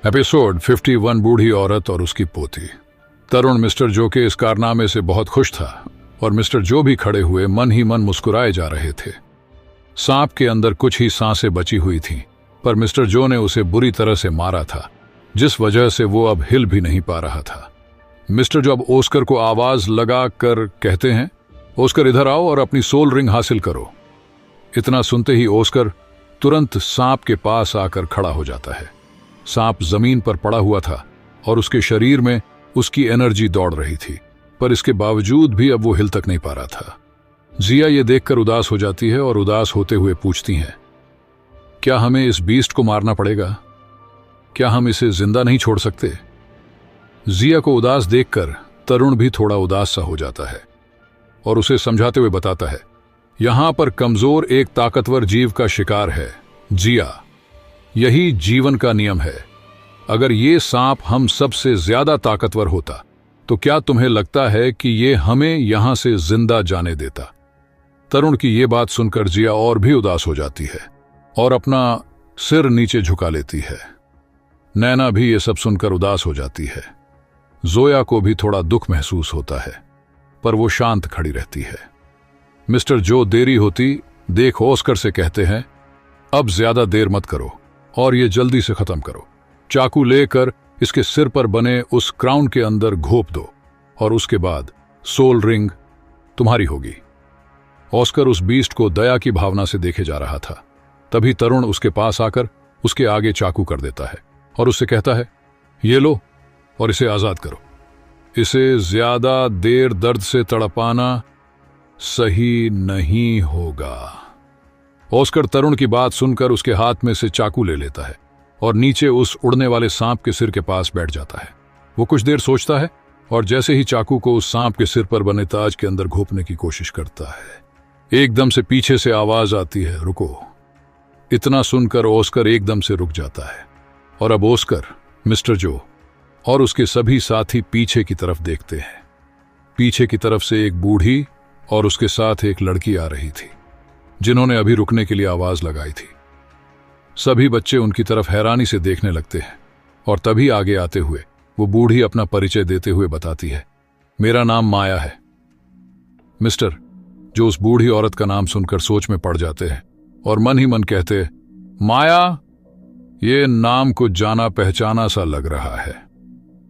Episode 51 बूढ़ी औरत और उसकी पोती। तरुण मिस्टर जो के इस कारनामे से बहुत खुश था और मिस्टर जो भी खड़े हुए मन ही मन मुस्कुराए जा रहे थे। सांप के अंदर कुछ ही सांसें बची हुई थीं, पर मिस्टर जो ने उसे बुरी तरह से मारा था, जिस वजह से वो अब हिल भी नहीं पा रहा था। मिस्टर जो अब ऑस्कर को आवाज लगा कर कहते हैं, ऑस्कर इधर आओ और अपनी सोल रिंग हासिल करो। इतना सुनते ही ऑस्कर तुरंत सांप के पास आकर खड़ा हो जाता है। सांप जमीन पर पड़ा हुआ था और उसके शरीर में उसकी एनर्जी दौड़ रही थी, पर इसके बावजूद भी अब वो हिल तक नहीं पा रहा था। जिया ये देखकर उदास हो जाती है और उदास होते हुए पूछती हैं, क्या हमें इस बीस्ट को मारना पड़ेगा? क्या हम इसे जिंदा नहीं छोड़ सकते? जिया को उदास देखकर तरुण भी थोड़ा उदास सा हो जाता है और उसे समझाते हुए बताता है, यहां पर कमजोर एक ताकतवर जीव का शिकार है जिया। यही जीवन का नियम है। अगर ये सांप हम सबसे ज्यादा ताकतवर होता तो क्या तुम्हें लगता है कि ये हमें यहां से जिंदा जाने देता? तरुण की ये बात सुनकर जिया और भी उदास हो जाती है और अपना सिर नीचे झुका लेती है। नैना भी ये सब सुनकर उदास हो जाती है। जोया को भी थोड़ा दुख महसूस होता है, पर वो शांत खड़ी रहती है। मिस्टर जो देरी होती देख ऑस्कर से कहते हैं, अब ज्यादा देर मत करो और ये जल्दी से खत्म करो। चाकू लेकर इसके सिर पर बने उस क्राउन के अंदर घोप दो और उसके बाद सोल रिंग तुम्हारी होगी। ऑस्कर उस बीस्ट को दया की भावना से देखे जा रहा था। तभी तरुण उसके पास आकर उसके आगे चाकू कर देता है और उससे कहता है, ये लो और इसे आजाद करो। इसे ज्यादा देर दर्द से तड़पाना सही नहीं होगा। ऑस्कर तरुण की बात सुनकर उसके हाथ में से चाकू ले लेता है और नीचे उस उड़ने वाले सांप के सिर के पास बैठ जाता है। वो कुछ देर सोचता है और जैसे ही चाकू को उस सांप के सिर पर बने ताज के अंदर घोपने की कोशिश करता है, एकदम से पीछे से आवाज आती है, रुको। इतना सुनकर ऑस्कर एकदम से रुक जाता है और अब ऑस्कर, मिस्टर जो और उसके सभी साथी पीछे की तरफ देखते हैं। पीछे की तरफ से एक बूढ़ी और उसके साथ एक लड़की आ रही थी, जिन्होंने अभी रुकने के लिए आवाज लगाई थी। सभी बच्चे उनकी तरफ हैरानी से देखने लगते हैं और तभी आगे आते हुए वो बूढ़ी अपना परिचय देते हुए बताती है, मेरा नाम माया है। मिस्टर जो उस बूढ़ी औरत का नाम सुनकर सोच में पड़ जाते हैं और मन ही मन कहते, माया, ये नाम कुछ जाना पहचाना सा लग रहा है।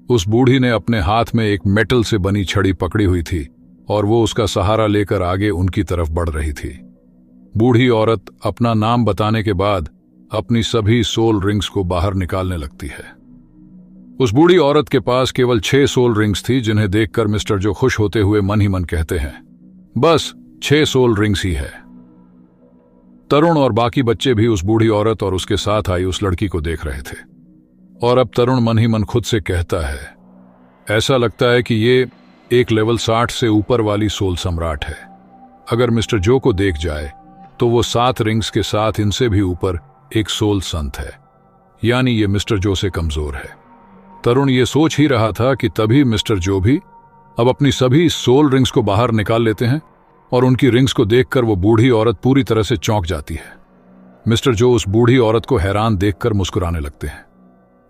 उस बूढ़ी ने अपने हाथ में एक मेटल से बनी छड़ी पकड़ी हुई थी और वो उसका सहारा लेकर आगे उनकी तरफ बढ़ रही थी। बूढ़ी औरत अपना नाम बताने के बाद अपनी सभी सोल रिंग्स को बाहर निकालने लगती है। उस बूढ़ी औरत के पास केवल 6 सोल रिंग्स थी, जिन्हें देखकर मिस्टर जो खुश होते हुए मन ही मन कहते हैं, बस 6 सोल रिंग्स ही है। तरुण और बाकी बच्चे भी उस बूढ़ी औरत और उसके साथ आई उस लड़की को देख रहे थे और अब तरुण मन ही मन खुद से कहता है, ऐसा लगता है कि ये एक लेवल 60 से ऊपर वाली सोल सम्राट है। अगर मिस्टर जो को देख जाए तो वो 7 रिंग्स के साथ इनसे भी ऊपर एक सोल संत है, यानी ये मिस्टर जो से कमजोर है। तरुण ये सोच ही रहा था कि तभी मिस्टर जो भी अब अपनी सभी सोल रिंग्स को बाहर निकाल लेते हैं और उनकी रिंग्स को देखकर वो बूढ़ी औरत पूरी तरह से चौंक जाती है। मिस्टर जो उस बूढ़ी औरत को हैरान देखकर मुस्कुराने लगते हैं।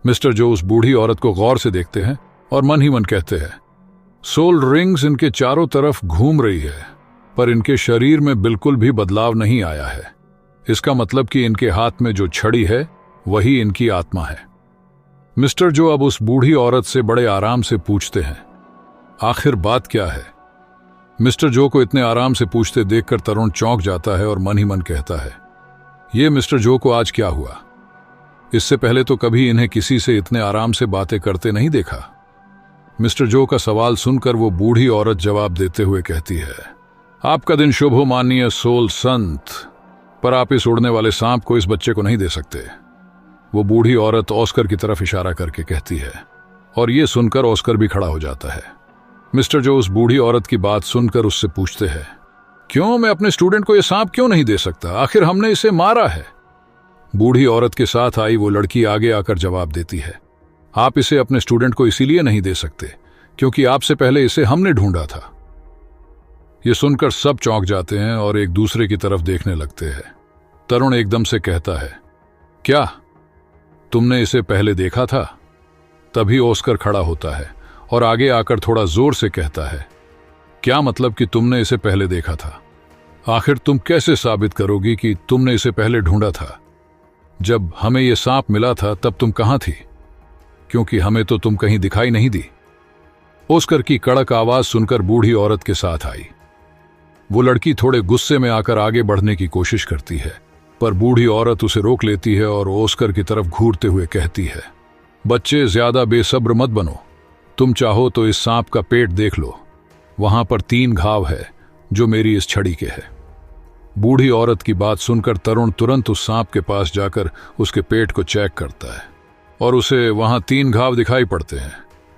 मिस्टर जो उस बूढ़ी औरत को गौर से देखते हैं और मन ही मन कहते हैं, सोल रिंग्स इनके चारों तरफ घूम रही है, पर इनके शरीर में बिल्कुल भी बदलाव नहीं आया है। इसका मतलब कि इनके हाथ में जो छड़ी है वही इनकी आत्मा है। मिस्टर जो अब उस बूढ़ी औरत से बड़े आराम से पूछते हैं, आखिर बात क्या है? मिस्टर जो को इतने आराम से पूछते देखकर तरुण चौंक जाता है और मन ही मन कहता है, ये मिस्टर जो को आज क्या हुआ? इससे पहले तो कभी इन्हें किसी से इतने आराम से बातें करते नहीं देखा। मिस्टर जो का सवाल सुनकर वो बूढ़ी औरत जवाब देते हुए कहती है, आपका दिन शुभ हो माननीय सोल संत, पर आप इस उड़ने वाले सांप को इस बच्चे को नहीं दे सकते। वो बूढ़ी औरत ऑस्कर की तरफ इशारा करके कहती है और ये सुनकर ऑस्कर भी खड़ा हो जाता है। मिस्टर जो उस बूढ़ी औरत की बात सुनकर उससे पूछते हैं, क्यों? मैं अपने स्टूडेंट को यह सांप क्यों नहीं दे सकता? आखिर हमने इसे मारा है। बूढ़ी औरत के साथ आई वो लड़की आगे आकर जवाब देती है, आप इसे अपने स्टूडेंट को इसीलिए नहीं दे सकते क्योंकि आपसे पहले इसे हमने ढूंढा था। ये सुनकर सब चौंक जाते हैं और एक दूसरे की तरफ देखने लगते हैं। तरुण एकदम से कहता है, क्या तुमने इसे पहले देखा था? तभी ऑस्कर खड़ा होता है और आगे आकर थोड़ा जोर से कहता है, क्या मतलब कि तुमने इसे पहले देखा था? आखिर तुम कैसे साबित करोगी कि तुमने इसे पहले ढूंढा था? जब हमें यह सांप मिला था तब तुम कहां थी? क्योंकि हमें तो तुम कहीं दिखाई नहीं दी। ऑस्कर की कड़क आवाज सुनकर बूढ़ी औरत के साथ आई। वो लड़की थोड़े गुस्से में आकर आगे बढ़ने की कोशिश करती है, पर बूढ़ी औरत उसे रोक लेती है और ऑस्कर की तरफ घूरते हुए कहती है, बच्चे, ज्यादा बेसब्र मत बनो। तुम चाहो तो इस सांप का पेट देख लो। वहां पर 3 घाव है जो मेरी इस छड़ी के है। बूढ़ी औरत की बात सुनकर तरुण तुरंत उस सांप के पास जाकर उसके पेट को चेक करता है और उसे वहां 3 घाव दिखाई पड़ते हैं,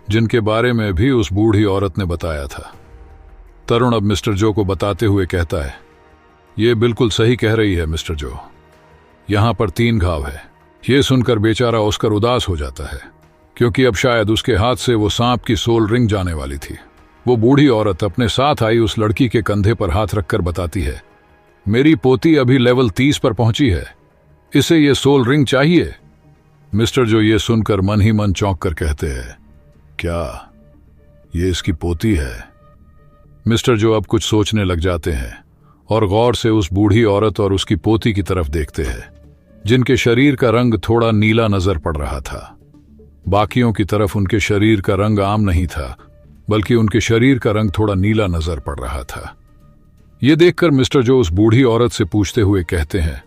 जिनके बारे में भी उस बूढ़ी औरत ने बताया था। तरुण अब मिस्टर जो को बताते हुए कहता है, ये बिल्कुल सही कह रही है मिस्टर जो, यहां पर 3 घाव है। ये सुनकर बेचारा ऑस्कर उदास हो जाता है, क्योंकि अब शायद उसके हाथ से वो सांप की सोल रिंग जाने वाली थी। वो बूढ़ी औरत अपने साथ आई उस लड़की के कंधे पर हाथ रखकर बताती है, मेरी पोती अभी लेवल 30 पर पहुंची है, इसे ये सोल रिंग चाहिए। मिस्टर जो ये सुनकर मन ही मन चौंक कर कहते हैं, क्या ये इसकी पोती है? मिस्टर जो अब कुछ सोचने लग जाते हैं और गौर से उस बूढ़ी औरत और उसकी पोती की तरफ देखते हैं, जिनके शरीर का रंग थोड़ा नीला नजर पड़ रहा था। बाकियों की तरफ उनके शरीर का रंग आम नहीं था, बल्कि उनके शरीर का रंग थोड़ा नीला नजर पड़ रहा था। ये देखकर मिस्टर जो उस बूढ़ी औरत से पूछते हुए कहते हैं,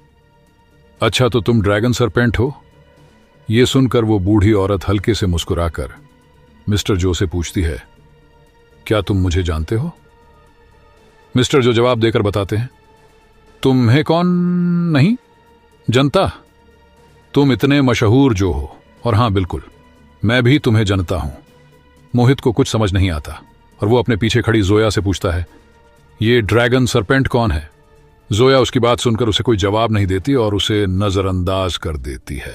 अच्छा तो तुम ड्रैगन सरपेंट हो? ये सुनकर वो बूढ़ी औरत हल्के से मुस्कुराकर मिस्टर जो से पूछती है, क्या तुम मुझे जानते हो? मिस्टर जो जवाब देकर बताते हैं, तुम्हें कौन नहीं जनता? तुम इतने मशहूर जो हो, और हां बिल्कुल, मैं भी तुम्हें जानता हूं। मोहित को कुछ समझ नहीं आता और वो अपने पीछे खड़ी जोया से पूछता है, ये ड्रैगन सरपेंट कौन है? जोया उसकी बात सुनकर उसे कोई जवाब नहीं देती और उसे नजरअंदाज कर देती है।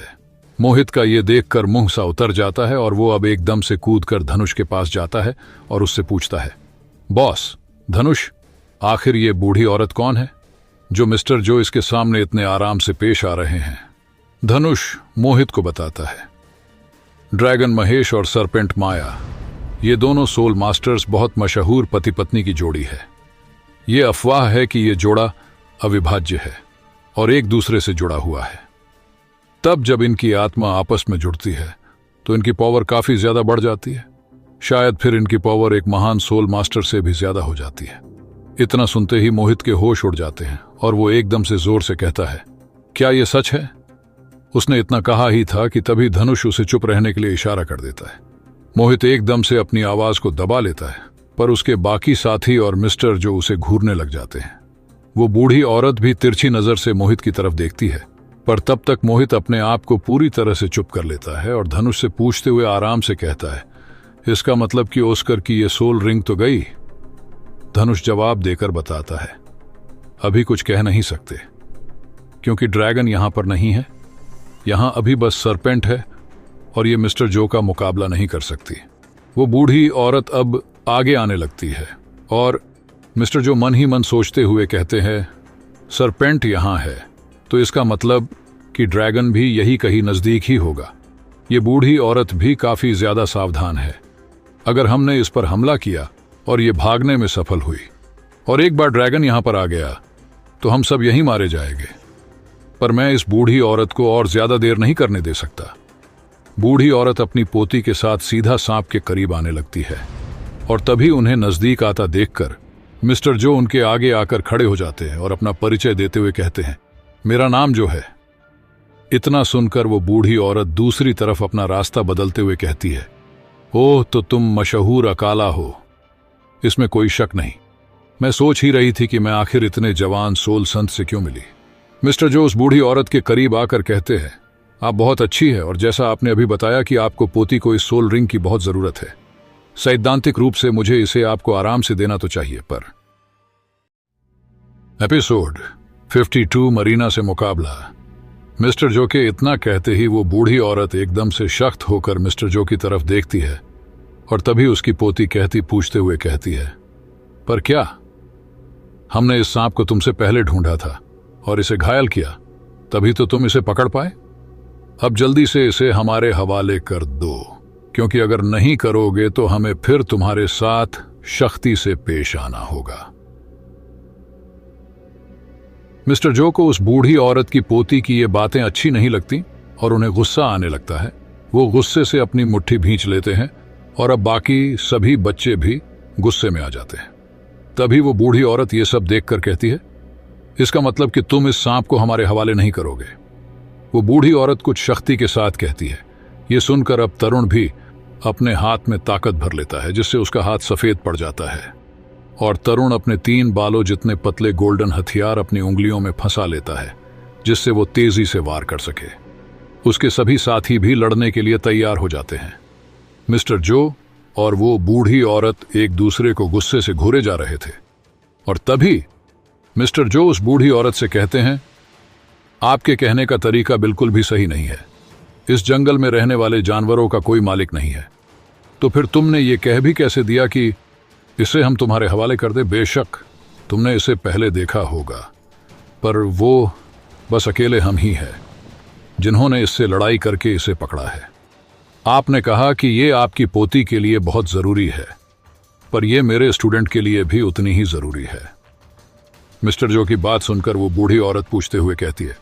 मोहित का ये देखकर मुंह सा उतर जाता है और वो अब एकदम से कूदकर धनुष के पास जाता है और उससे पूछता है, बॉस धनुष, आखिर ये बूढ़ी औरत कौन है जो मिस्टर जो इसके सामने इतने आराम से पेश आ रहे हैं? धनुष मोहित को बताता है, ड्रैगन महेश और सरपेंट माया, ये दोनों सोल मास्टर्स बहुत मशहूर पति पत्नी की जोड़ी है। ये अफवाह है कि ये जोड़ा अविभाज्य है और एक दूसरे से जुड़ा हुआ है। तब जब इनकी आत्मा आपस में जुड़ती है तो इनकी पावर काफी ज्यादा बढ़ जाती है। शायद फिर इनकी पावर एक महान सोल मास्टर से भी ज्यादा हो जाती है। इतना सुनते ही मोहित के होश उड़ जाते हैं और वो एकदम से जोर से कहता है, क्या ये सच है? उसने इतना कहा ही था कि तभी धनुष उसे चुप रहने के लिए इशारा कर देता है। मोहित एकदम से अपनी आवाज को दबा लेता है, पर उसके बाकी साथी और मिस्टर जो उसे घूरने लग जाते हैं। वो बूढ़ी औरत भी तिरछी नजर से मोहित की तरफ देखती है, पर तब तक मोहित अपने आप को पूरी तरह से चुप कर लेता है और धनुष से पूछते हुए आराम से कहता है, इसका मतलब कि ऑस्कर की ये सोल रिंग तो गई? धनुष जवाब देकर बताता है, अभी कुछ कह नहीं सकते, क्योंकि ड्रैगन यहां पर नहीं है। यहां अभी बस सरपेंट है और ये मिस्टर जो का मुकाबला नहीं कर सकती। वो बूढ़ी औरत अब आगे आने लगती है और मिस्टर जो मन ही मन सोचते हुए कहते हैं, सरपेंट यहां है तो इसका मतलब कि ड्रैगन भी यही कहीं नजदीक ही होगा। ये बूढ़ी औरत भी काफी ज्यादा सावधान है। अगर हमने इस पर हमला किया और ये भागने में सफल हुई और एक बार ड्रैगन यहां पर आ गया तो हम सब यहीं मारे जाएंगे। पर मैं इस बूढ़ी औरत को और ज्यादा देर नहीं करने दे सकता। बूढ़ी औरत अपनी पोती के साथ सीधा सांप के करीब आने लगती है और तभी उन्हें नजदीक आता देखकर मिस्टर जो उनके आगे आकर खड़े हो जाते हैं और अपना परिचय देते हुए कहते हैं, मेरा नाम जो है। इतना सुनकर वो बूढ़ी औरत दूसरी तरफ अपना रास्ता बदलते हुए कहती है, ओह तो तुम मशहूर अकाला हो, इसमें कोई शक नहीं। मैं सोच ही रही थी कि मैं आखिर इतने जवान सोल संत से क्यों मिली। मिस्टर जो उस बूढ़ी औरत के करीब आकर कहते हैं, आप बहुत अच्छी है और जैसा आपने अभी बताया कि आपको पोती को इस सोल रिंग की बहुत जरूरत है, सैद्धांतिक रूप से मुझे इसे आपको आराम से देना तो चाहिए। पर एपिसोड 52 मरीना से मुकाबला। मिस्टर जो के इतना कहते ही वो बूढ़ी औरत एकदम से सख्त होकर मिस्टर जो की तरफ देखती है और तभी उसकी पोती पूछते हुए कहती है, पर क्या हमने इस सांप को तुमसे पहले ढूंढा था और इसे घायल किया, तभी तो तुम इसे पकड़ पाए? अब जल्दी से इसे हमारे हवाले कर दो, क्योंकि अगर नहीं करोगे तो हमें फिर तुम्हारे साथ सख्ती से पेश आना होगा। मिस्टर जो को उस बूढ़ी औरत की पोती की ये बातें अच्छी नहीं लगती और उन्हें गुस्सा आने लगता है। वो गुस्से से अपनी मुट्ठी भींच लेते हैं और अब बाकी सभी बच्चे भी गुस्से में आ जाते हैं। तभी वो बूढ़ी औरत ये सब देखकर कहती है, इसका मतलब कि तुम इस सांप को हमारे हवाले नहीं करोगे। वो बूढ़ी औरत कुछ सख्ती के साथ कहती है। ये सुनकर अब तरुण भी अपने हाथ में ताकत भर लेता है, जिससे उसका हाथ सफेद पड़ जाता है और तरुण अपने 3 बालों जितने पतले गोल्डन हथियार अपनी उंगलियों में फंसा लेता है, जिससे वो तेजी से वार कर सके। उसके सभी साथी भी लड़ने के लिए तैयार हो जाते हैं। मिस्टर जो और वो बूढ़ी औरत एक दूसरे को गुस्से से घूरे जा रहे थे और तभी मिस्टर जो उस बूढ़ी औरत से कहते हैं, आपके कहने का तरीका बिल्कुल भी सही नहीं है। इस जंगल में रहने वाले जानवरों का कोई मालिक नहीं है, तो फिर तुमने ये कह भी कैसे दिया कि इसे हम तुम्हारे हवाले कर दे? बेशक तुमने इसे पहले देखा होगा, पर वो बस अकेले हम ही हैं जिन्होंने इससे लड़ाई करके इसे पकड़ा है। आपने कहा कि ये आपकी पोती के लिए बहुत ज़रूरी है, पर यह मेरे स्टूडेंट के लिए भी उतनी ही ज़रूरी है। मिस्टर जो की बात सुनकर वो बूढ़ी औरत पूछते हुए कहती है,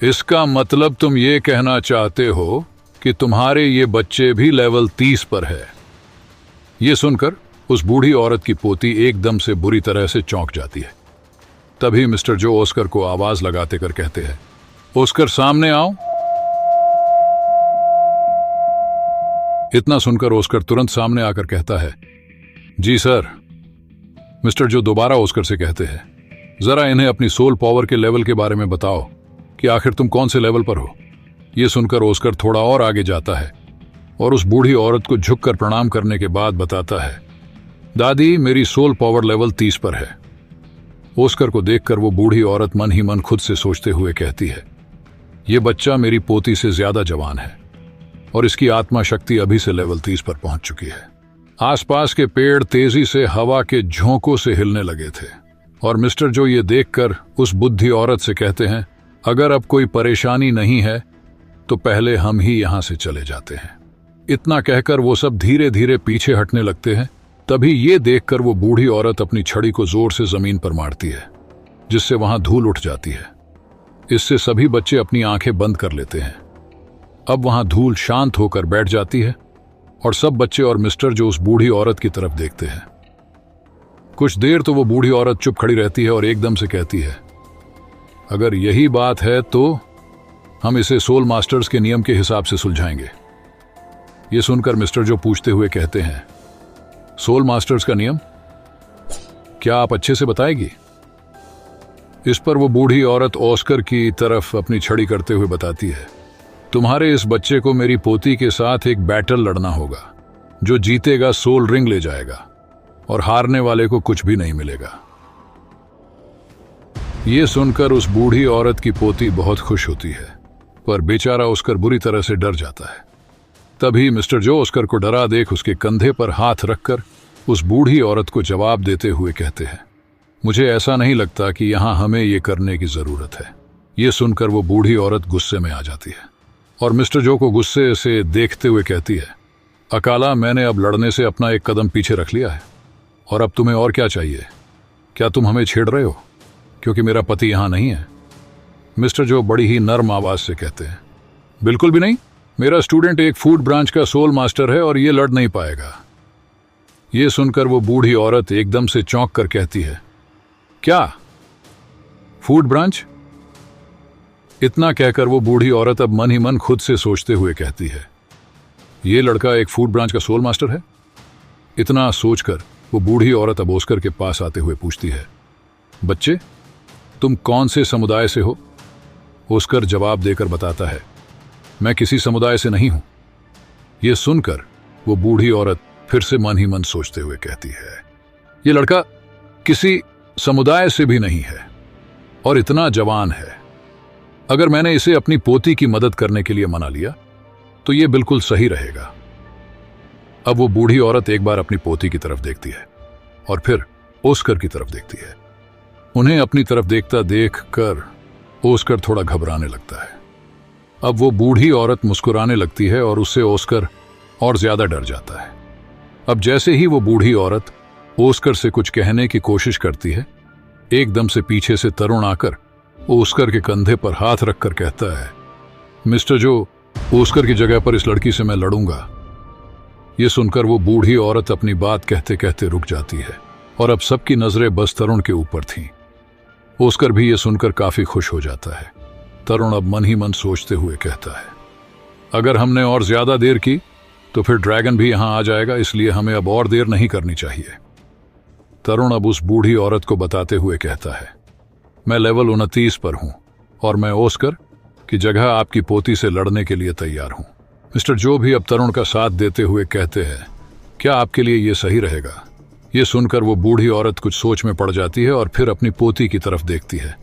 इसका मतलब तुम ये कहना चाहते हो कि तुम्हारे ये बच्चे भी लेवल 30 पर है? ये सुनकर उस बूढ़ी औरत की पोती एकदम से बुरी तरह से चौंक जाती है। तभी मिस्टर जो ऑस्कर को आवाज लगाते कर कहते हैं, ऑस्कर सामने आओ। इतना सुनकर ऑस्कर तुरंत सामने आकर कहता है, जी सर। मिस्टर जो दोबारा ऑस्कर से कहते हैं, जरा इन्हें अपनी सोल पावर के लेवल के बारे में बताओ कि आखिर तुम कौन से लेवल पर हो। यह सुनकर ऑस्कर थोड़ा और आगे जाता है और उस बूढ़ी औरत को झुककर प्रणाम करने के बाद बताता है, दादी मेरी सोल पावर लेवल 30 पर है। ऑस्कर को देखकर वो बूढ़ी औरत मन ही मन खुद से सोचते हुए कहती है, यह बच्चा मेरी पोती से ज्यादा जवान है और इसकी आत्मा शक्ति अभी से लेवल 30 पर पहुंच चुकी है। आसपास के पेड़ तेजी से हवा के झोंकों से हिलने लगे थे और मिस्टर जो ये देखकर उस बुद्धि औरत से कहते हैं, अगर अब कोई परेशानी नहीं है तो पहले हम ही यहां से चले जाते हैं। इतना कहकर वो सब धीरे धीरे पीछे हटने लगते हैं। तभी ये देखकर वो बूढ़ी औरत अपनी छड़ी को जोर से जमीन पर मारती है, जिससे वहां धूल उठ जाती है। इससे सभी बच्चे अपनी आंखें बंद कर लेते हैं। अब वहां धूल शांत होकर बैठ जाती है और सब बच्चे और मिस्टर जो उस बूढ़ी औरत की तरफ देखते हैं। कुछ देर तो वो बूढ़ी औरत चुप खड़ी रहती है और एकदम से कहती है, अगर यही बात है तो हम इसे सोल मास्टर्स के नियम के हिसाब से सुलझाएंगे। ये सुनकर मिस्टर जो पूछते हुए कहते हैं, सोल मास्टर्स का नियम? क्या आप अच्छे से बताएगी? इस पर वो बूढ़ी औरत ऑस्कर की तरफ अपनी छड़ी करते हुए बताती है, तुम्हारे इस बच्चे को मेरी पोती के साथ एक बैटल लड़ना होगा। जो जीतेगा सोल रिंग ले जाएगा और हारने वाले को कुछ भी नहीं मिलेगा। ये सुनकर उस बूढ़ी औरत की पोती बहुत खुश होती है, पर बेचारा ऑस्कर बुरी तरह से डर जाता है। तभी मिस्टर जो ऑस्कर को डरा देख उसके कंधे पर हाथ रखकर उस बूढ़ी औरत को जवाब देते हुए कहते हैं, मुझे ऐसा नहीं लगता कि यहां हमें ये करने की जरूरत है। ये सुनकर वो बूढ़ी औरत गुस्से में आ जाती है और मिस्टर जो को गुस्से से देखते हुए कहती है, अकाला मैंने अब लड़ने से अपना एक कदम पीछे रख लिया है और अब तुम्हें और क्या चाहिए? क्या तुम हमें छेड़ रहे हो क्योंकि मेरा पति यहां नहीं है? मिस्टर जो बड़ी ही नर्म आवाज से कहते हैं, बिल्कुल भी नहीं। मेरा स्टूडेंट एक फूड ब्रांच का सोल मास्टर है और ये लड़ नहीं पाएगा। ये सुनकर वो बूढ़ी औरत एकदम से चौंक कर कहती है, क्या फूड ब्रांच? इतना कहकर वो बूढ़ी औरत अब मन ही मन खुद से सोचते हुए कहती है, ये लड़का एक फूड ब्रांच का सोल मास्टर है। इतना सोचकर वो बूढ़ी औरत अब ऑस्कर के पास आते हुए पूछती है, बच्चे तुम कौन से समुदाय से हो? ऑस्कर जवाब देकर बताता है, मैं किसी समुदाय से नहीं हूं। यह सुनकर वो बूढ़ी औरत फिर से मन ही मन सोचते हुए कहती है, यह लड़का किसी समुदाय से भी नहीं है और इतना जवान है। अगर मैंने इसे अपनी पोती की मदद करने के लिए मना लिया तो यह बिल्कुल सही रहेगा। अब वो बूढ़ी औरत एक बार अपनी पोती की तरफ देखती है और फिर ऑस्कर की तरफ देखती है। उन्हें अपनी तरफ देखता देखकर ऑस्कर थोड़ा घबराने लगता है। अब वो बूढ़ी औरत मुस्कुराने लगती है और उससे ऑस्कर और ज्यादा डर जाता है। अब जैसे ही वो बूढ़ी औरत ऑस्कर से कुछ कहने की कोशिश करती है, एकदम से पीछे से तरुण आकर ऑस्कर के कंधे पर हाथ रखकर कहता है, मिस्टर जो, ऑस्कर की जगह पर इस लड़की से मैं लड़ूंगा। ये सुनकर वो बूढ़ी औरत अपनी बात कहते कहते रुक जाती है और अब सबकी नजरें बस तरुण के ऊपर थीं। ऑस्कर भी ये सुनकर काफी खुश हो जाता है। तरुण अब मन ही मन सोचते हुए कहता है, अगर हमने और ज्यादा देर की तो फिर ड्रैगन भी यहां आ जाएगा, इसलिए हमें अब और देर नहीं करनी चाहिए। तरुण अब उस बूढ़ी औरत को बताते हुए कहता है, मैं लेवल 29 पर हूं और मैं ऑस्कर की जगह आपकी पोती से लड़ने के लिए तैयार हूं। मिस्टर जो भी अब तरुण का साथ देते हुए कहते हैं, क्या आपके लिए यह सही रहेगा? ये सुनकर वो बूढ़ी औरत कुछ सोच में पड़ जाती है और फिर अपनी पोती की तरफ देखती है।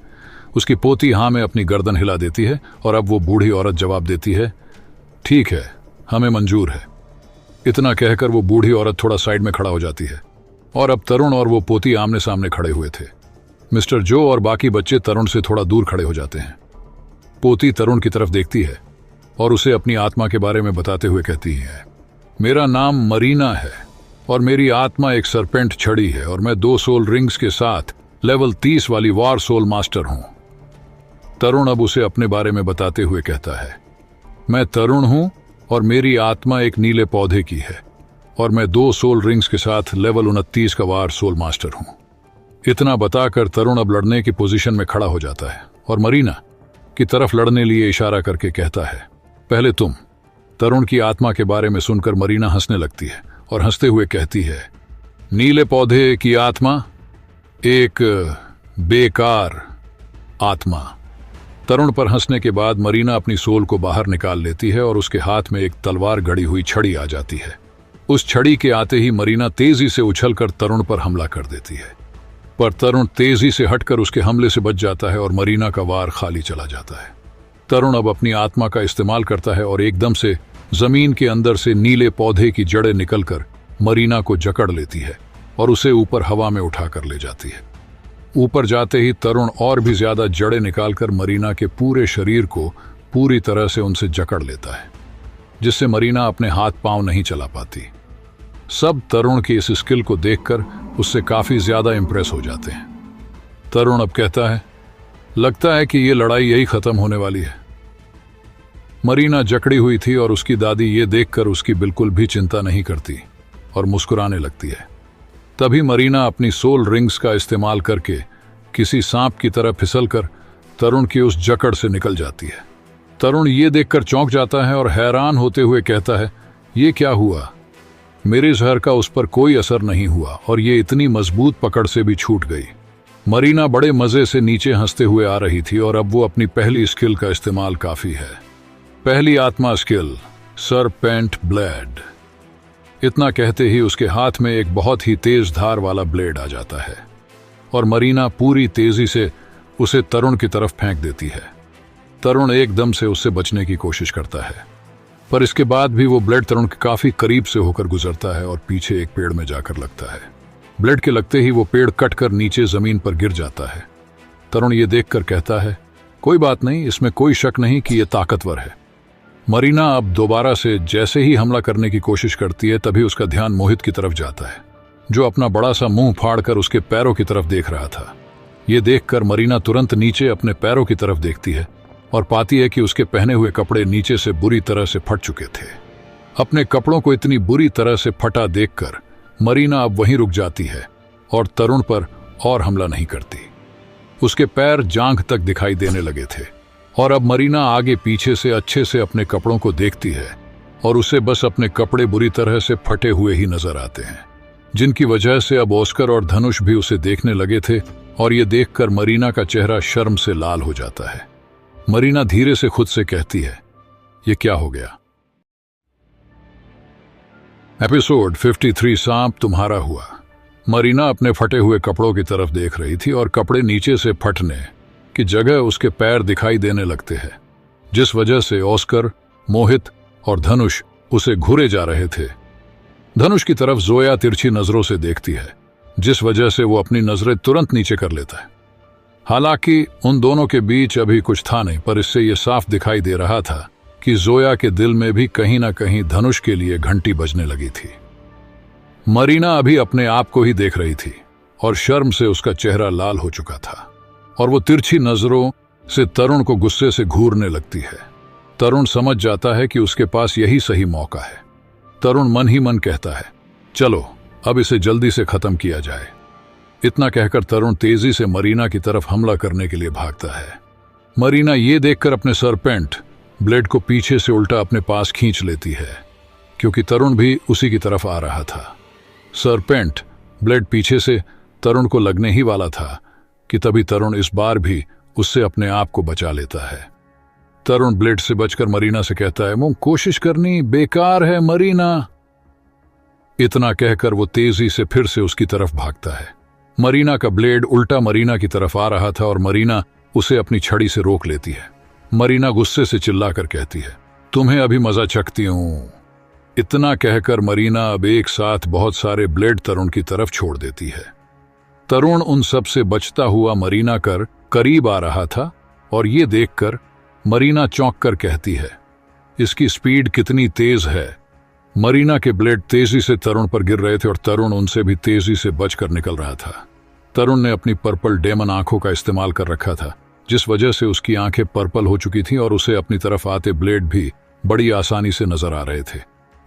उसकी पोती हाँ में अपनी गर्दन हिला देती है और अब वो बूढ़ी औरत जवाब देती है, ठीक है, हमें मंजूर है। इतना कहकर वो बूढ़ी औरत थोड़ा साइड में खड़ा हो जाती है और अब तरुण और वो पोती आमने सामने खड़े हुए थे। मिस्टर जो और बाकी बच्चे तरुण से थोड़ा दूर खड़े हो जाते हैं। पोती तरुण की तरफ देखती है और उसे अपनी आत्मा के बारे में बताते हुए कहती है, मेरा नाम मरीना है और मेरी आत्मा एक सरपेंट छड़ी है और मैं 2 सोल रिंग्स के साथ लेवल 30 वाली वार सोल मास्टर हूं। तरुण अब उसे अपने बारे में बताते हुए कहता है, मैं तरुण हूं और मेरी आत्मा एक नीले पौधे की है और मैं 2 सोल रिंग्स के साथ लेवल 29 का वार सोल मास्टर हूं। इतना बताकर तरुण अब लड़ने की पोजीशन में खड़ा हो जाता है और मरीना की तरफ लड़ने लिए इशारा करके कहता है, पहले तुम। तरुण की आत्मा के बारे में सुनकर मरीना हंसने लगती है और हंसते हुए कहती है, नीले पौधे की आत्मा, एक बेकार आत्मा। तरुण पर हंसने के बाद मरीना अपनी सोल को बाहर निकाल लेती है और उसके हाथ में एक तलवार गड़ी हुई छड़ी आ जाती है। उस छड़ी के आते ही मरीना तेजी से उछलकर तरुण पर हमला कर देती है, पर तरुण तेजी से हटकर उसके हमले से बच जाता है और मरीना का वार खाली चला जाता है। तरुण अब अपनी आत्मा का इस्तेमाल करता है और एकदम से जमीन के अंदर से नीले पौधे की जड़ें निकलकर मरीना को जकड़ लेती है और उसे ऊपर हवा में उठाकर ले जाती है। ऊपर जाते ही तरुण और भी ज्यादा जड़ें निकालकर मरीना के पूरे शरीर को पूरी तरह से उनसे जकड़ लेता है, जिससे मरीना अपने हाथ पांव नहीं चला पाती। सब तरुण की इस स्किल को देखकर उससे काफी ज्यादा इंप्रेस हो जाते हैं। तरुण अब कहता है, लगता है कि ये लड़ाई यही खत्म होने वाली है। मरीना जकड़ी हुई थी और उसकी दादी ये देखकर उसकी बिल्कुल भी चिंता नहीं करती और मुस्कुराने लगती है। तभी मरीना अपनी सोल रिंग्स का इस्तेमाल करके किसी सांप की तरह फिसलकर तरुण की उस जकड़ से निकल जाती है। तरुण ये देखकर चौंक जाता है और हैरान होते हुए कहता है, ये क्या हुआ? मेरे जहर का उस पर कोई असर नहीं हुआ और ये इतनी मजबूत पकड़ से भी छूट गई। मरीना बड़े मजे से नीचे हंसते हुए आ रही थी और अब वो अपनी पहली स्किल का इस्तेमाल काफी है। पहली आत्मा स्किल, सरपेंट ब्लेड। इतना कहते ही उसके हाथ में एक बहुत ही तेज धार वाला ब्लेड आ जाता है और मरीना पूरी तेजी से उसे तरुण की तरफ फेंक देती है। तरुण एकदम से उससे बचने की कोशिश करता है, पर इसके बाद भी वो ब्लेड तरुण के काफी करीब से होकर गुजरता है और पीछे एक पेड़ में जाकर लगता है। ब्लेड के लगते ही वो पेड़ कटकर नीचे जमीन पर गिर जाता है। तरुण ये देखकर कहता है, कोई बात नहीं, इसमें कोई शक नहीं कि ये ताकतवर है। मरीना अब दोबारा से जैसे ही हमला करने की कोशिश करती है, तभी उसका ध्यान मोहित की तरफ जाता है, जो अपना बड़ा सा मुंह फाड़कर उसके पैरों की तरफ देख रहा था। ये देखकर मरीना तुरंत नीचे अपने पैरों की तरफ देखती है और पाती है कि उसके पहने हुए कपड़े नीचे से बुरी तरह से फट चुके थे। अपने कपड़ों को इतनी बुरी तरह से फटा देखकर मरीना अब वहीं रुक जाती है और तरुण पर और हमला नहीं करती। उसके पैर जांघ तक दिखाई देने लगे थे और अब मरीना आगे पीछे से अच्छे से अपने कपड़ों को देखती है और उसे बस अपने कपड़े बुरी तरह से फटे हुए ही नजर आते हैं, जिनकी वजह से अब ऑस्कर और धनुष भी उसे देखने लगे थे और ये देखकर मरीना का चेहरा शर्म से लाल हो जाता है। मरीना धीरे से खुद से कहती है, ये क्या हो गया? एपिसोड 53 सांप तुम्हारा हुआ। मरीना अपने फटे हुए कपड़ों की तरफ देख रही थी और कपड़े नीचे से फटने की जगह उसके पैर दिखाई देने लगते हैं, जिस वजह से ऑस्कर, मोहित और धनुष उसे घूरे जा रहे थे। धनुष की तरफ जोया तिरछी नजरों से देखती है, जिस वजह से वो अपनी नजरें तुरंत नीचे कर लेता है। हालांकि उन दोनों के बीच अभी कुछ था नहीं, पर इससे यह साफ दिखाई दे रहा था कि जोया के दिल में भी कहीं ना कहीं धनुष के लिए घंटी बजने लगी थी। मरीना अभी अपने आप को ही देख रही थी और शर्म से उसका चेहरा लाल हो चुका था और वो तिरछी नजरों से तरुण को गुस्से से घूरने लगती है। तरुण समझ जाता है कि उसके पास यही सही मौका है। तरुण मन ही मन कहता है, चलो अब इसे जल्दी से खत्म किया जाए। इतना कहकर तरुण तेजी से मरीना की तरफ हमला करने के लिए भागता है। मरीना ये देखकर अपने सरपेंट ब्लेड को पीछे से उल्टा अपने पास खींच लेती है, क्योंकि तरुण भी उसी की तरफ आ रहा था। सरपेंट ब्लेड पीछे से तरुण को लगने ही वाला था कि तभी तरुण इस बार भी उससे अपने आप को बचा लेता है। तरुण ब्लेड से बचकर मरीना से कहता है, मुंह कोशिश करनी बेकार है मरीना। इतना कहकर वो तेजी से फिर से उसकी तरफ भागता है। मरीना का ब्लेड उल्टा मरीना की तरफ आ रहा था और मरीना उसे अपनी छड़ी से रोक लेती है। मरीना गुस्से से चिल्लाकर कहती है, तुम्हें अभी मजा चखती हूं। इतना कहकर मरीना अब एक साथ बहुत सारे ब्लेड तरुण की तरफ छोड़ देती है। तरुण उन सब से बचता हुआ मरीना कर करीब आ रहा था और ये देखकर मरीना चौंक कर कहती है, इसकी स्पीड कितनी तेज है। मरीना के ब्लेड तेजी से तरुण पर गिर रहे थे और तरुण उनसे भी तेजी से बचकर निकल रहा था। तरुण ने अपनी पर्पल डेमन आंखों का इस्तेमाल कर रखा था, जिस वजह से उसकी आंखें पर्पल हो चुकी थीं और उसे अपनी तरफ आते ब्लेड भी बड़ी आसानी से नजर आ रहे थे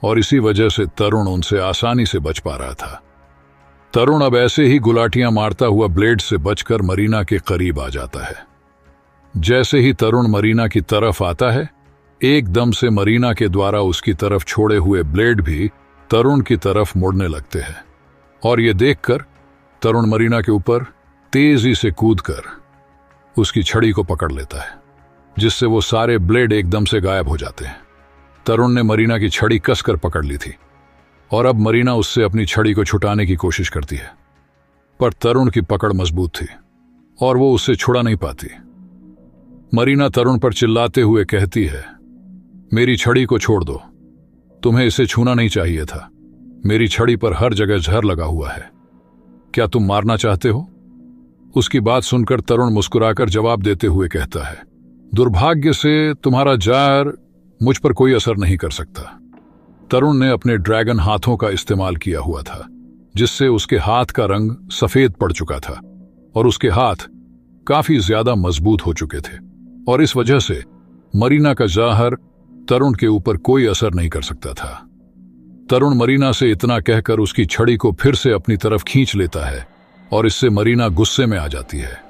और इसी वजह से तरुण उनसे आसानी से बच पा रहा था। तरुण अब ऐसे ही गुलाटियां मारता हुआ ब्लेड से बचकर मरीना के करीब आ जाता है। जैसे ही तरुण मरीना की तरफ आता है, एकदम से मरीना के द्वारा उसकी तरफ छोड़े हुए ब्लेड भी तरुण की तरफ मुड़ने लगते हैं और ये देखकर तरुण मरीना के ऊपर तेजी से कूदकर उसकी छड़ी को पकड़ लेता है, जिससे वो सारे ब्लेड एकदम से गायब हो जाते हैं। तरुण ने मरीना की छड़ी कसकर पकड़ ली थी और अब मरीना उससे अपनी छड़ी को छुटाने की कोशिश करती है, पर तरुण की पकड़ मजबूत थी और वो उससे छुड़ा नहीं पाती। मरीना तरुण पर चिल्लाते हुए कहती है, मेरी छड़ी को छोड़ दो, तुम्हें इसे छूना नहीं चाहिए था। मेरी छड़ी पर हर जगह जहर लगा हुआ है, क्या तुम मारना चाहते हो? उसकी बात सुनकर तरुण मुस्कुराकर जवाब देते हुए कहता है, दुर्भाग्य से तुम्हारा जहर मुझ पर कोई असर नहीं कर सकता। तरुण ने अपने ड्रैगन हाथों का इस्तेमाल किया हुआ था, जिससे उसके हाथ का रंग सफेद पड़ चुका था और उसके हाथ काफी ज्यादा मजबूत हो चुके थे और इस वजह से मरीना का जहर तरुण के ऊपर कोई असर नहीं कर सकता था। तरुण मरीना से इतना कहकर उसकी छड़ी को फिर से अपनी तरफ खींच लेता है और इससे मरीना गुस्से में आ जाती है।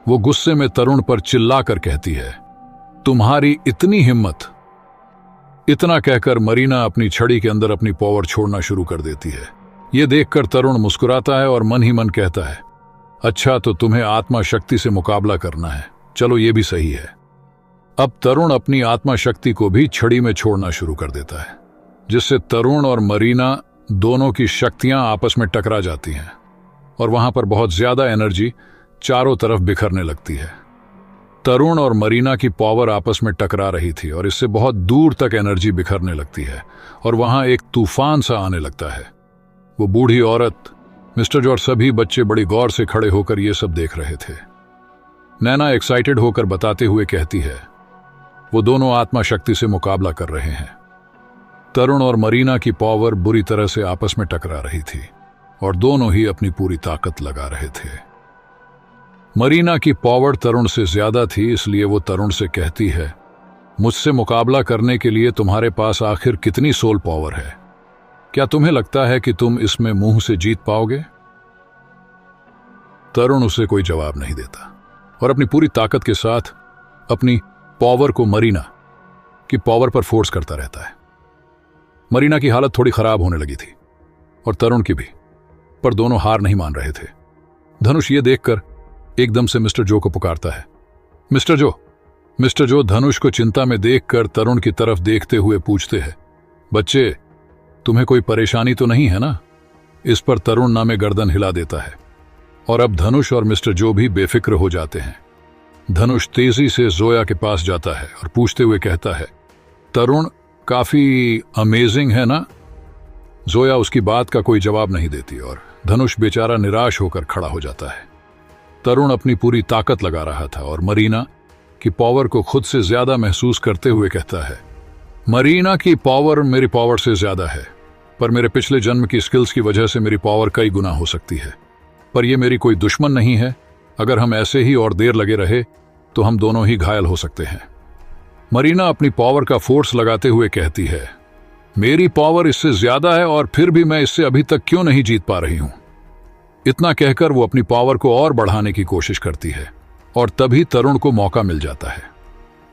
वो गुस्से में तरुण पर चिल्लाकर कहती है, तुम्हारी इतनी हिम्मत। इतना कहकर मरीना अपनी छड़ी के अंदर अपनी पावर छोड़ना शुरू कर देती है। यह देखकर तरुण मुस्कुराता है और मन ही मन कहता है, अच्छा तो तुम्हें आत्मा शक्ति से मुकाबला करना है, चलो ये भी सही है। अब तरुण अपनी आत्मा शक्ति को भी छड़ी में छोड़ना शुरू कर देता है, जिससे तरुण और मरीना दोनों की शक्तियां आपस में टकरा जाती हैं और वहां पर बहुत ज्यादा एनर्जी चारों तरफ बिखरने लगती है। तरुण और मरीना की पावर आपस में टकरा रही थी और इससे बहुत दूर तक एनर्जी बिखरने लगती है और वहां एक तूफान सा आने लगता है। वो बूढ़ी औरत, मिस्टर जो और सभी बच्चे बड़ी गौर से खड़े होकर ये सब देख रहे थे। नैना एक्साइटेड होकर बताते हुए कहती है, वो दोनों आत्मा शक्ति से मुकाबला कर रहे हैं। तरुण और मरीना की पावर बुरी तरह से आपस में टकरा रही थी और दोनों ही अपनी पूरी ताकत लगा रहे थे। मरीना की पावर तरुण से ज्यादा थी, इसलिए वो तरुण से कहती है, मुझसे मुकाबला करने के लिए तुम्हारे पास आखिर कितनी सोल पावर है? क्या तुम्हें लगता है कि तुम इसमें मुंह से जीत पाओगे? तरुण उसे कोई जवाब नहीं देता और अपनी पूरी ताकत के साथ अपनी पावर को मरीना की पावर पर फोर्स करता रहता है। मरीना की हालत थोड़ी खराब होने लगी थी और तरुण की भी, पर दोनों हार नहीं मान रहे थे। धनुष ये देखकर एकदम से मिस्टर जो को पुकारता है। मिस्टर जो धनुष को चिंता में देखकर तरुण की तरफ देखते हुए पूछते हैं, बच्चे तुम्हें कोई परेशानी तो नहीं है ना? इस पर तरुण नामे गर्दन हिला देता है और अब धनुष और मिस्टर जो भी बेफिक्र हो जाते हैं। धनुष तेजी से जोया के पास जाता है और पूछते हुए कहता है, तरुण काफी अमेजिंग है ना? जोया उसकी बात का कोई जवाब नहीं देती और धनुष बेचारा निराश होकर खड़ा हो जाता है। तरुण अपनी पूरी ताकत लगा रहा था और मरीना की पावर को खुद से ज्यादा महसूस करते हुए कहता है, मरीना की पावर मेरी पावर से ज्यादा है, पर मेरे पिछले जन्म की स्किल्स की वजह से मेरी पावर कई गुना हो सकती है। पर यह मेरी कोई दुश्मन नहीं है। अगर हम ऐसे ही और देर लगे रहे तो हम दोनों ही घायल हो सकते हैं। मरीना अपनी पावर का फोर्स लगाते हुए कहती है, मेरी पावर इससे ज्यादा है और फिर भी मैं इससे अभी तक क्यों नहीं जीत पा रही हूं। इतना कहकर वो अपनी पावर को और बढ़ाने की कोशिश करती है और तभी तरुण को मौका मिल जाता है।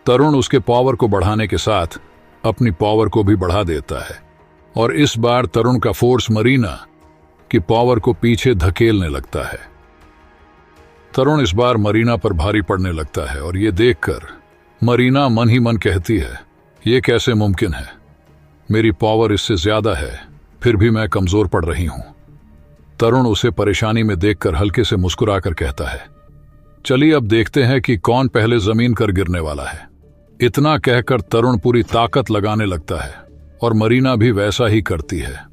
तरुण उसके पावर को बढ़ाने के साथ अपनी पावर को भी बढ़ा देता है और इस बार तरुण का फोर्स मरीना की पावर को पीछे धकेलने लगता है। तरुण इस बार मरीना पर भारी पड़ने लगता है और ये देखकर मरीना मन ही मन कहती है, ये कैसे मुमकिन है, मेरी पावर इससे ज्यादा है, फिर भी मैं कमजोर पड़ रही हूं। तरुण उसे परेशानी में देखकर हल्के से मुस्कुराकर कहता है, चलिए अब देखते हैं कि कौन पहले जमीन कर गिरने वाला है। इतना कहकर तरुण पूरी ताकत लगाने लगता है और मरीना भी वैसा ही करती है।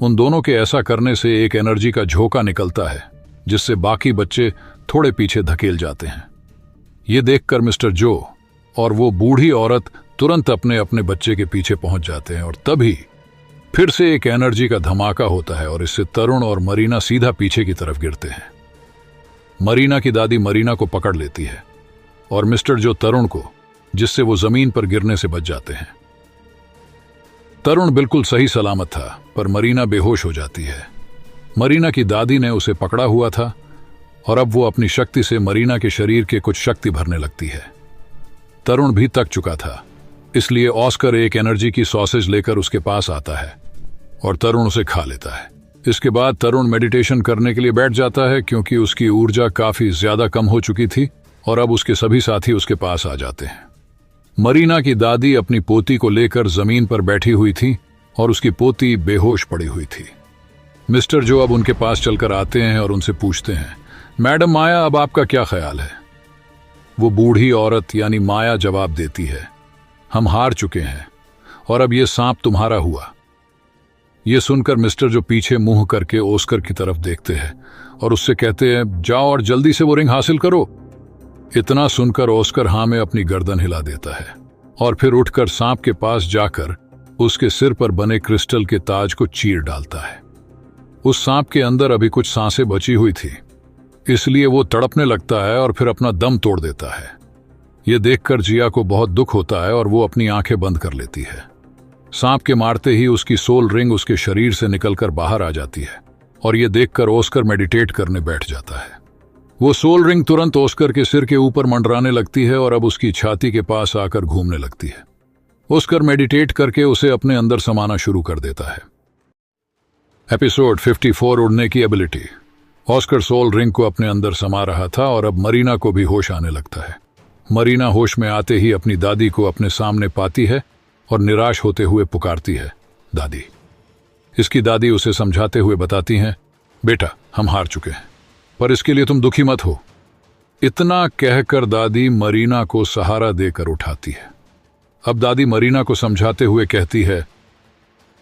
उन दोनों के ऐसा करने से एक एनर्जी का झोंका निकलता है जिससे बाकी बच्चे थोड़े पीछे धकेल जाते हैं। ये देखकर मिस्टर जो और वो बूढ़ी औरत तुरंत अपने अपने बच्चे के पीछे पहुंच जाते हैं और तभी फिर से एक एनर्जी का धमाका होता है और इससे तरुण और मरीना सीधा पीछे की तरफ गिरते हैं। मरीना की दादी मरीना को पकड़ लेती है और मिस्टर जो तरुण को, जिससे वो जमीन पर गिरने से बच जाते हैं। तरुण बिल्कुल सही सलामत था, पर मरीना बेहोश हो जाती है। मरीना की दादी ने उसे पकड़ा हुआ था और अब वो अपनी शक्ति से मरीना के शरीर के कुछ शक्ति भरने लगती है। तरुण भी थक चुका था, इसलिए ऑस्कर एक एनर्जी की सॉसेज लेकर उसके पास आता है और तरुण उसे खा लेता है। इसके बाद तरुण मेडिटेशन करने के लिए बैठ जाता है क्योंकि उसकी ऊर्जा काफी ज्यादा कम हो चुकी थी और अब उसके सभी साथी उसके पास आ जाते हैं। मरीना की दादी अपनी पोती को लेकर जमीन पर बैठी हुई थी और उसकी पोती बेहोश पड़ी हुई थी। मिस्टर जो अब उनके पास चलकर आते हैं और उनसे पूछते हैं, मैडम माया, अब आपका क्या ख्याल है? वो बूढ़ी औरत यानी माया जवाब देती है, हम हार चुके हैं और अब ये सांप तुम्हारा हुआ। ये सुनकर मिस्टर जो पीछे मुंह करके ऑस्कर की तरफ देखते हैं और उससे कहते हैं, जाओ और जल्दी से वो रिंग हासिल करो। इतना सुनकर ऑस्कर हाँ में अपनी गर्दन हिला देता है और फिर उठकर सांप के पास जाकर उसके सिर पर बने क्रिस्टल के ताज को चीर डालता है। उस सांप के अंदर अभी कुछ सांसें बची हुई थी, इसलिए वो तड़पने लगता है और फिर अपना दम तोड़ देता है। ये देखकर जिया को बहुत दुख होता है और वो अपनी आंखें बंद कर लेती है। सांप के मारते ही उसकी सोल रिंग उसके शरीर से निकलकर बाहर आ जाती है और ये देखकर ऑस्कर मेडिटेट करने बैठ जाता है। वो सोल रिंग तुरंत ऑस्कर के सिर के ऊपर मंडराने लगती है और अब उसकी छाती के पास आकर घूमने लगती है। ऑस्कर मेडिटेट करके उसे अपने अंदर समाना शुरू कर देता है। एपिसोड 54 उड़ने की एबिलिटी। ऑस्कर सोल रिंग को अपने अंदर समा रहा था और अब मरीना को भी होश आने लगता है। मरीना होश में आते ही अपनी दादी को अपने सामने पाती है और निराश होते हुए पुकारती है, दादी। इसकी दादी उसे समझाते हुए बताती हैं, बेटा हम हार चुके हैं, पर इसके लिए तुम दुखी मत हो। इतना कहकर दादी मरीना को सहारा देकर उठाती है। अब दादी मरीना को समझाते हुए कहती है,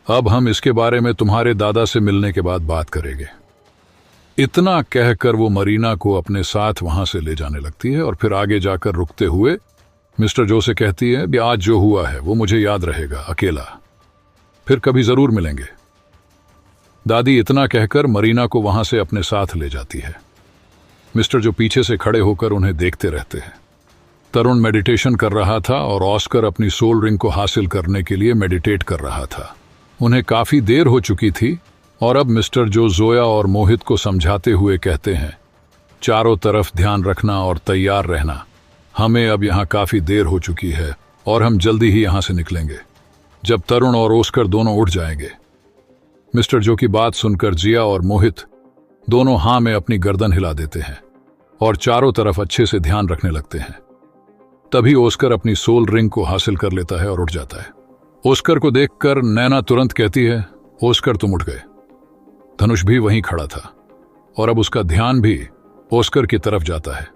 अब हम इसके बारे में तुम्हारे दादा से मिलने के बाद बात करेंगे। इतना कहकर वो मरीना को अपने साथ वहां से ले जाने लगती है और फिर आगे जाकर रुकते हुए मिस्टर जो से कहती है कि आज जो हुआ है वो मुझे याद रहेगा, अकेला, फिर कभी जरूर मिलेंगे। दादी इतना कहकर मरीना को वहां से अपने साथ ले जाती है। मिस्टर जो पीछे से खड़े होकर उन्हें देखते रहते हैं। तरुण मेडिटेशन कर रहा था और ऑस्कर अपनी सोल रिंग को हासिल करने के लिए मेडिटेट कर रहा था। उन्हें काफी देर हो चुकी थी और अब मिस्टर जो जोया और मोहित को समझाते हुए कहते हैं, चारों तरफ ध्यान रखना और तैयार रहना। हमें अब यहाँ काफी देर हो चुकी है और हम जल्दी ही यहाँ से निकलेंगे जब तरुण और ऑस्कर दोनों उठ जाएंगे। मिस्टर जो की बात सुनकर जिया और मोहित दोनों हाँ में अपनी गर्दन हिला देते हैं और चारों तरफ अच्छे से ध्यान रखने लगते हैं। तभी ऑस्कर अपनी सोल रिंग को हासिल कर लेता है और उठ जाता है। ऑस्कर को देखकर नैना तुरंत कहती है, ऑस्कर तुम उठ गए। धनुष भी वहीं खड़ा था और अब उसका ध्यान भी ऑस्कर की तरफ जाता है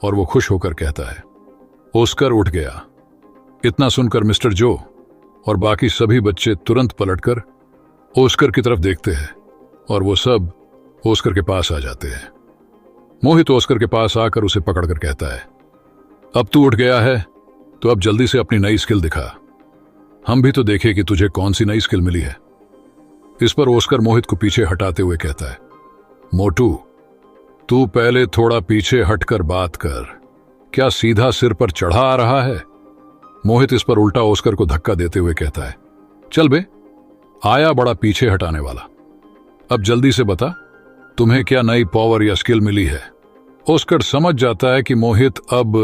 और वो खुश होकर कहता है, ऑस्कर उठ गया। इतना सुनकर मिस्टर जो और बाकी सभी बच्चे तुरंत पलटकर ऑस्कर की तरफ देखते हैं और वो सब ऑस्कर के पास आ जाते हैं। मोहित ऑस्कर के पास आकर उसे पकड़कर कहता है, अब तू उठ गया है तो अब जल्दी से अपनी नई स्किल दिखा, हम भी तो देखें कि तुझे कौन सी नई स्किल मिली है। इस पर ऑस्कर मोहित को पीछे हटाते हुए कहता है, मोटू तू पहले थोड़ा पीछे हटकर बात कर, क्या सीधा सिर पर चढ़ा आ रहा है। मोहित इस पर उल्टा ऑस्कर को धक्का देते हुए कहता है, चल बे, आया बड़ा पीछे हटाने वाला, अब जल्दी से बता तुम्हें क्या नई पावर या स्किल मिली है। ऑस्कर समझ जाता है कि मोहित अब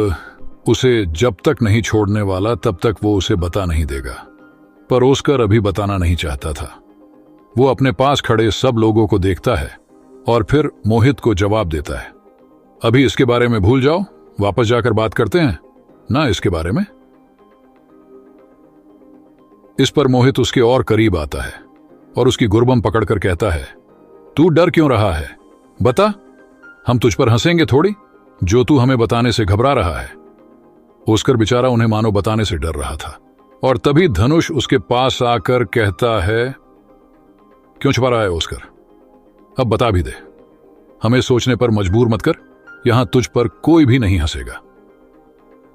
उसे जब तक नहीं छोड़ने वाला तब तक वो उसे बता नहीं देगा, पर ऑस्कर अभी बताना नहीं चाहता था। वो अपने पास खड़े सब लोगों को देखता है और फिर मोहित को जवाब देता है, अभी इसके बारे में भूल जाओ, वापस जाकर बात करते हैं ना इसके बारे में। इस पर मोहित उसके और करीब आता है और उसकी गुर्बम पकड़कर कहता है, तू डर क्यों रहा है, बता, हम तुझ पर हंसेंगे थोड़ी जो तू हमें बताने से घबरा रहा है। ऑस्कर बेचारा उन्हें मानो बताने से डर रहा था और तभी धनुष उसके पास आकर कहता है, क्यों छुपा रहा है ऑस्कर, अब बता भी दे, हमें सोचने पर मजबूर मत कर, यहां तुझ पर कोई भी नहीं हंसेगा।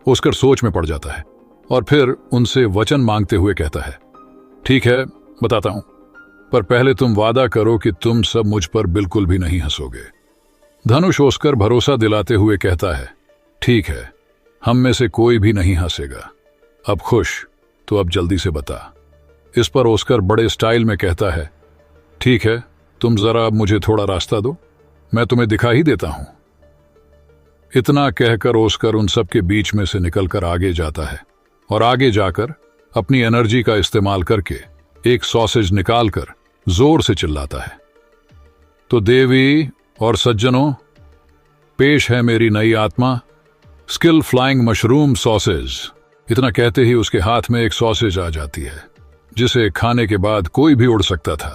ऑस्कर सोच में पड़ जाता है और फिर उनसे वचन मांगते हुए कहता है, ठीक है बताता हूं, पर पहले तुम वादा करो कि तुम सब मुझ पर बिल्कुल भी नहीं हंसोगे। धनुष ऑस्कर भरोसा दिलाते हुए कहता है, ठीक है, हम में से कोई भी नहीं हंसेगा, अब खुश तो अब जल्दी से बता। इस पर ऑस्कर बड़े स्टाइल में कहता है, ठीक है, तुम जरा अब मुझे थोड़ा रास्ता दो, मैं तुम्हें दिखा ही देता हूं। इतना कहकर ऑस्कर उन सब के बीच में से निकलकर आगे जाता है और आगे जाकर अपनी एनर्जी का इस्तेमाल करके एक सॉसेज निकालकर जोर से चिल्लाता है, तो देवी और सज्जनों, पेश है मेरी नई आत्मा, स्किल फ्लाइंग मशरूम सॉसेज। इतना कहते ही उसके हाथ में एक सॉसेज आ जाती है जिसे खाने के बाद कोई भी उड़ सकता था।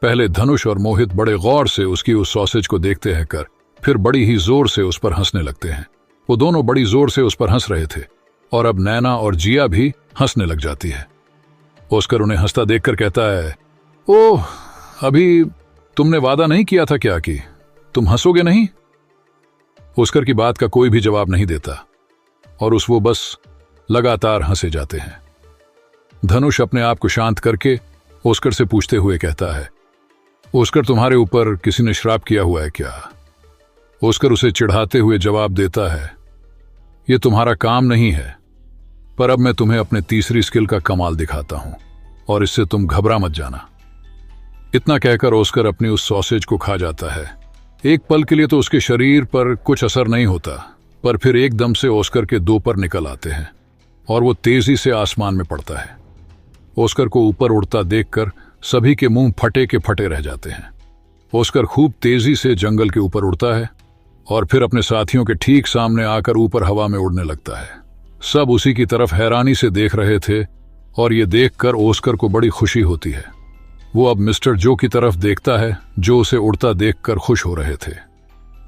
पहले धनुष और मोहित बड़े गौर से उसकी उस सॉसेज को देखते हैं कर फिर बड़ी ही जोर से उस पर हंसने लगते हैं। वो दोनों बड़ी जोर से उस पर हंस रहे थे और अब नैना और जिया भी हंसने लग जाती है। ऑस्कर उन्हें हंसता देखकर कहता है, ओह, अभी तुमने वादा नहीं किया था क्या कि तुम हंसोगे नहीं। ऑस्कर की बात का कोई भी जवाब नहीं देता और वो बस लगातार हंसे जाते हैं। धनुष अपने आप को शांत करके ऑस्कर से पूछते हुए कहता है, ऑस्कर तुम्हारे ऊपर किसी ने श्राप किया हुआ है क्या। ऑस्कर उसे चिढ़ाते हुए जवाब देता है, यह तुम्हारा काम नहीं है, पर अब मैं तुम्हें अपने तीसरी स्किल का कमाल दिखाता हूं और इससे तुम घबरा मत जाना। इतना कहकर ऑस्कर अपनी उस सॉसेज को खा जाता है। एक पल के लिए तो उसके शरीर पर कुछ असर नहीं होता, पर फिर एकदम से ऑस्कर के दो पर निकल आते हैं और वो तेजी से आसमान में पड़ता है। ऑस्कर को ऊपर उड़ता देखकर सभी के मुंह फटे के फटे रह जाते हैं। ऑस्कर खूब तेजी से जंगल के ऊपर उड़ता है और फिर अपने साथियों के ठीक सामने आकर ऊपर हवा में उड़ने लगता है। सब उसी की तरफ हैरानी से देख रहे थे और ये देखकर ऑस्कर को बड़ी खुशी होती है। वो अब मिस्टर जो की तरफ देखता है जो उसे उड़ता देखकर खुश हो रहे थे।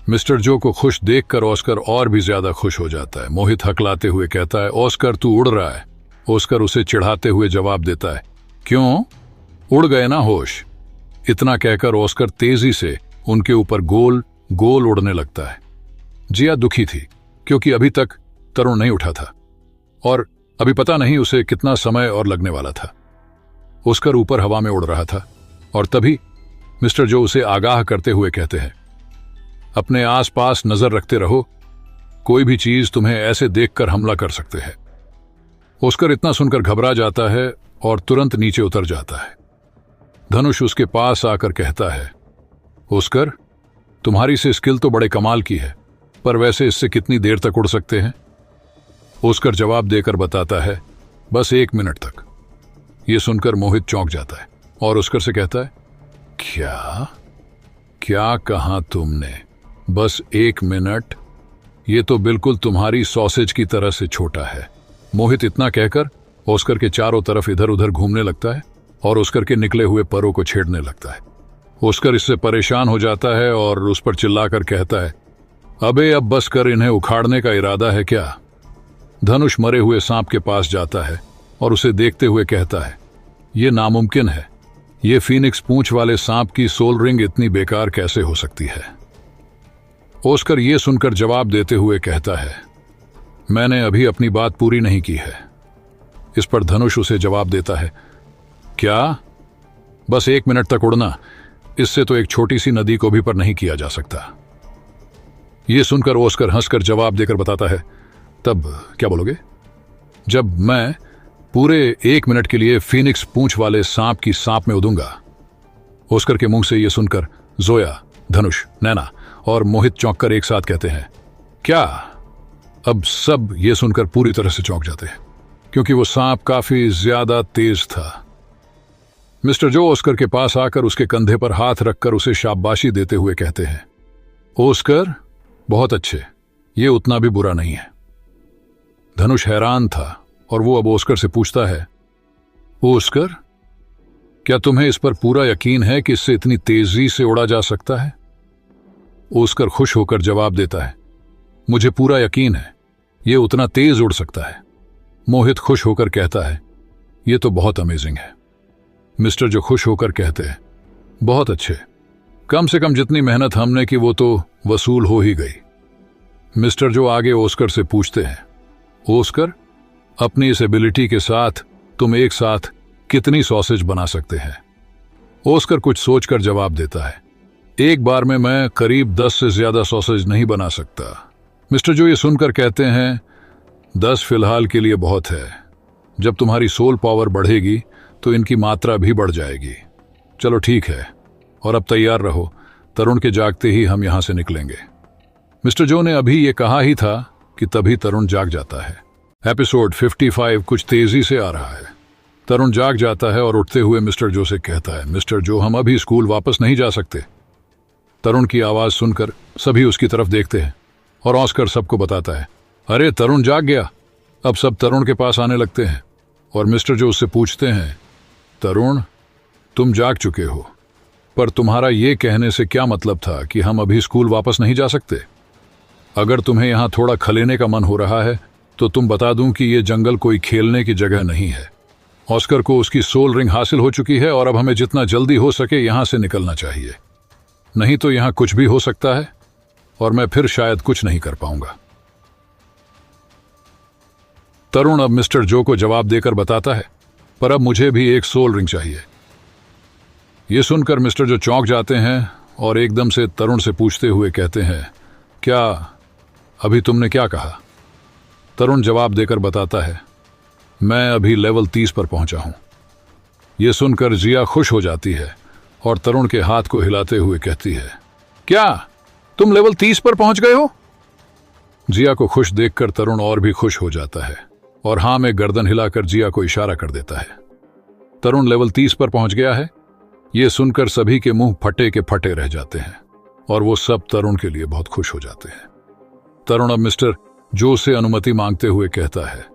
मिस्टर जो को खुश देखकर ऑस्कर और भी ज्यादा खुश हो जाता है। मोहित हकलाते हुए कहता है, ऑस्कर तू उड़ रहा है। ऑस्कर उसे चिढ़ाते हुए जवाब देता है, क्यों, उड़ गए ना होश। इतना कहकर ऑस्कर तेजी से उनके ऊपर गोल गोल उड़ने लगता है। जिया दुखी थी क्योंकि अभी तक तरुण नहीं उठा था और अभी पता नहीं उसे कितना समय और लगने वाला था। ऑस्कर ऊपर हवा में उड़ रहा था और तभी मिस्टर जो उसे आगाह करते हुए कहते हैं, अपने आसपास नजर रखते रहो, कोई भी चीज तुम्हें ऐसे देखकर हमला कर सकते हैं। ऑस्कर इतना सुनकर घबरा जाता है और तुरंत नीचे उतर जाता है। धनुष उसके पास आकर कहता है, ऑस्कर तुम्हारी से स्किल तो बड़े कमाल की है, पर वैसे इससे कितनी देर तक उड़ सकते हैं। ऑस्कर जवाब देकर बताता है, बस 1 मिनट तक। यह सुनकर मोहित चौंक जाता है और ऑस्कर से कहता है, क्या क्या कहा तुमने, बस 1 मिनट, ये तो बिल्कुल तुम्हारी सॉसेज की तरह से छोटा है। मोहित इतना कहकर ऑस्कर के चारों तरफ इधर उधर घूमने लगता है और ऑस्कर के निकले हुए परों को छेड़ने लगता है। ऑस्कर इससे परेशान हो जाता है और उस पर चिल्लाकर कहता है, अबे अब बस कर, इन्हें उखाड़ने का इरादा है क्या। धनुष मरे हुए सांप के पास जाता है और उसे देखते हुए कहता है, यह नामुमकिन है, ये फीनिक्स पूंछ वाले सांप की सोल रिंग इतनी बेकार कैसे हो सकती है। ओस्कर ये सुनकर जवाब देते हुए कहता है, मैंने अभी अपनी बात पूरी नहीं की है। इस पर धनुष उसे जवाब देता है, क्या? बस 1 मिनट तक उड़ना, इससे तो एक छोटी सी नदी को भी पर नहीं किया जा सकता। यह सुनकर ओस्कर हंसकर जवाब देकर बताता है, तब क्या बोलोगे? जब मैं पूरे 1 मिनट के लिए फीनिक्स पूंछ वाले सांप की सांप में उड़ूंगा। ओस्कर के मुंह से यह सुनकर जोया, धनुष, नैना और मोहित चौंककर एक साथ कहते हैं, क्या? अब सब ये सुनकर पूरी तरह से चौंक जाते हैं, क्योंकि वो सांप काफी ज्यादा तेज था। मिस्टर जो ओस्कर के पास आकर उसके कंधे पर हाथ रखकर उसे शाबाशी देते हुए कहते हैं, ओस्कर, बहुत अच्छे, ये उतना भी बुरा नहीं है। धनुष हैरान था और वो अब ओस्कर से पूछता है, ओस्कर, क्या तुम्हें इस पर पूरा यकीन है कि इससे इतनी तेजी से उड़ा जा सकता है? ओस्कर खुश होकर जवाब देता है, मुझे पूरा यकीन है, ये उतना तेज उड़ सकता है। मोहित खुश होकर कहता है, ये तो बहुत अमेजिंग है। मिस्टर जो खुश होकर कहते हैं, बहुत अच्छे, कम से कम जितनी मेहनत हमने की वो तो वसूल हो ही गई। मिस्टर जो आगे ओस्कर से पूछते हैं, ओस्कर, अपनी इस एबिलिटी के साथ तुम एक साथ कितनी सॉसेज बना सकते हैं? ओस्कर कुछ सोचकर जवाब देता है, एक बार में मैं करीब 10 से ज्यादा सॉसेज नहीं बना सकता। मिस्टर जो ये सुनकर कहते हैं, 10 फिलहाल के लिए बहुत है, जब तुम्हारी सोल पावर बढ़ेगी तो इनकी मात्रा भी बढ़ जाएगी। चलो ठीक है, और अब तैयार रहो, तरुण के जागते ही हम यहां से निकलेंगे। मिस्टर जो ने अभी ये कहा ही था कि तभी तरुण जाग जाता है। एपिसोड 55 कुछ तेजी से आ रहा है। तरुण जाग जाता है और उठते हुए मिस्टर जो से कहता है, मिस्टर जो, हम अभी स्कूल वापस नहीं जा सकते। तरुण की आवाज सुनकर सभी उसकी तरफ देखते हैं और ऑस्कर सबको बताता है, अरे तरुण जाग गया। अब सब तरुण के पास आने लगते हैं और मिस्टर जो उससे पूछते हैं, तरुण, तुम जाग चुके हो, पर तुम्हारा ये कहने से क्या मतलब था कि हम अभी स्कूल वापस नहीं जा सकते? अगर तुम्हें यहां थोड़ा खलेने का मन हो रहा है तो तुम बता दूं कि ये जंगल कोई खेलने की जगह नहीं है। ऑस्कर को उसकी सोल रिंग हासिल हो चुकी है और अब हमें जितना जल्दी हो सके यहां से निकलना चाहिए, नहीं तो यहां कुछ भी हो सकता है और मैं फिर शायद कुछ नहीं कर पाऊंगा। तरुण अब मिस्टर जो को जवाब देकर बताता है, पर अब मुझे भी एक सोल रिंग चाहिए। यह सुनकर मिस्टर जो चौंक जाते हैं और एकदम से तरुण से पूछते हुए कहते हैं, क्या? अभी तुमने क्या कहा? तरुण जवाब देकर बताता है, मैं अभी लेवल 30 पर पहुंचा हूं। यह सुनकर जिया खुश हो जाती है और तरुण के हाथ को हिलाते हुए कहती है, क्या तुम लेवल 30 पर पहुंच गए हो? जिया को खुश देखकर तरुण और भी खुश हो जाता है और हां में गर्दन हिलाकर जिया को इशारा कर देता है। तरुण लेवल 30 पर पहुंच गया है। यह सुनकर सभी के मुंह फटे के फटे रह जाते हैं और वो सब तरुण के लिए बहुत खुश हो जाते हैं। तरुण अब मिस्टर जो से अनुमति मांगते हुए कहता है,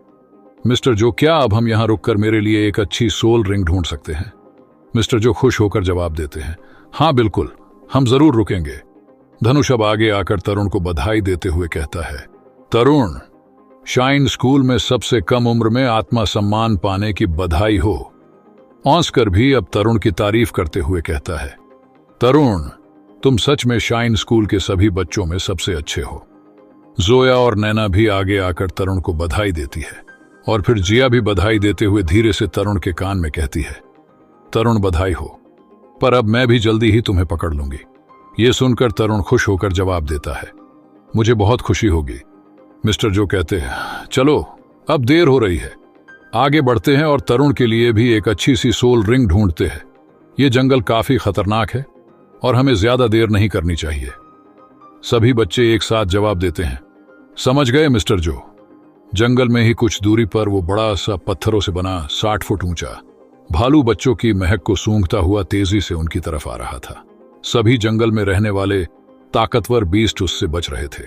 मिस्टर जो, क्या अब हम यहां रुककर मेरे लिए एक अच्छी सोल रिंग ढूंढ सकते हैं? मिस्टर जो खुश होकर जवाब देते हैं, हां बिल्कुल, हम जरूर रुकेंगे। धनुष अब आगे आकर तरुण को बधाई देते हुए कहता है, तरुण, शाइन स्कूल में सबसे कम उम्र में आत्मा सम्मान पाने की बधाई हो। ऑस्कर भी अब तरुण की तारीफ करते हुए कहता है, तरुण, तुम सच में शाइन स्कूल के सभी बच्चों में सबसे अच्छे हो। जोया और नैना भी आगे आकर तरुण को बधाई देती है और फिर जिया भी बधाई देते हुए धीरे से तरुण के कान में कहती है, तरुण बधाई हो, पर अब मैं भी जल्दी ही तुम्हें पकड़ लूंगी। यह सुनकर तरुण खुश होकर जवाब देता है, मुझे बहुत खुशी होगी। मिस्टर जो कहते हैं, चलो अब देर हो रही है, आगे बढ़ते हैं और तरुण के लिए भी एक अच्छी सी सोल रिंग ढूंढते हैं। यह जंगल काफी खतरनाक है और हमें ज्यादा देर नहीं करनी चाहिए। सभी बच्चे एक साथ जवाब देते हैं, समझ गए मिस्टर जो। जंगल में ही कुछ दूरी पर वो बड़ा सा पत्थरों से बना 60 फुट ऊंचा भालू बच्चों की महक को सूंघता हुआ तेजी से उनकी तरफ आ रहा था। सभी जंगल में रहने वाले ताकतवर बीस्ट उससे बच रहे थे,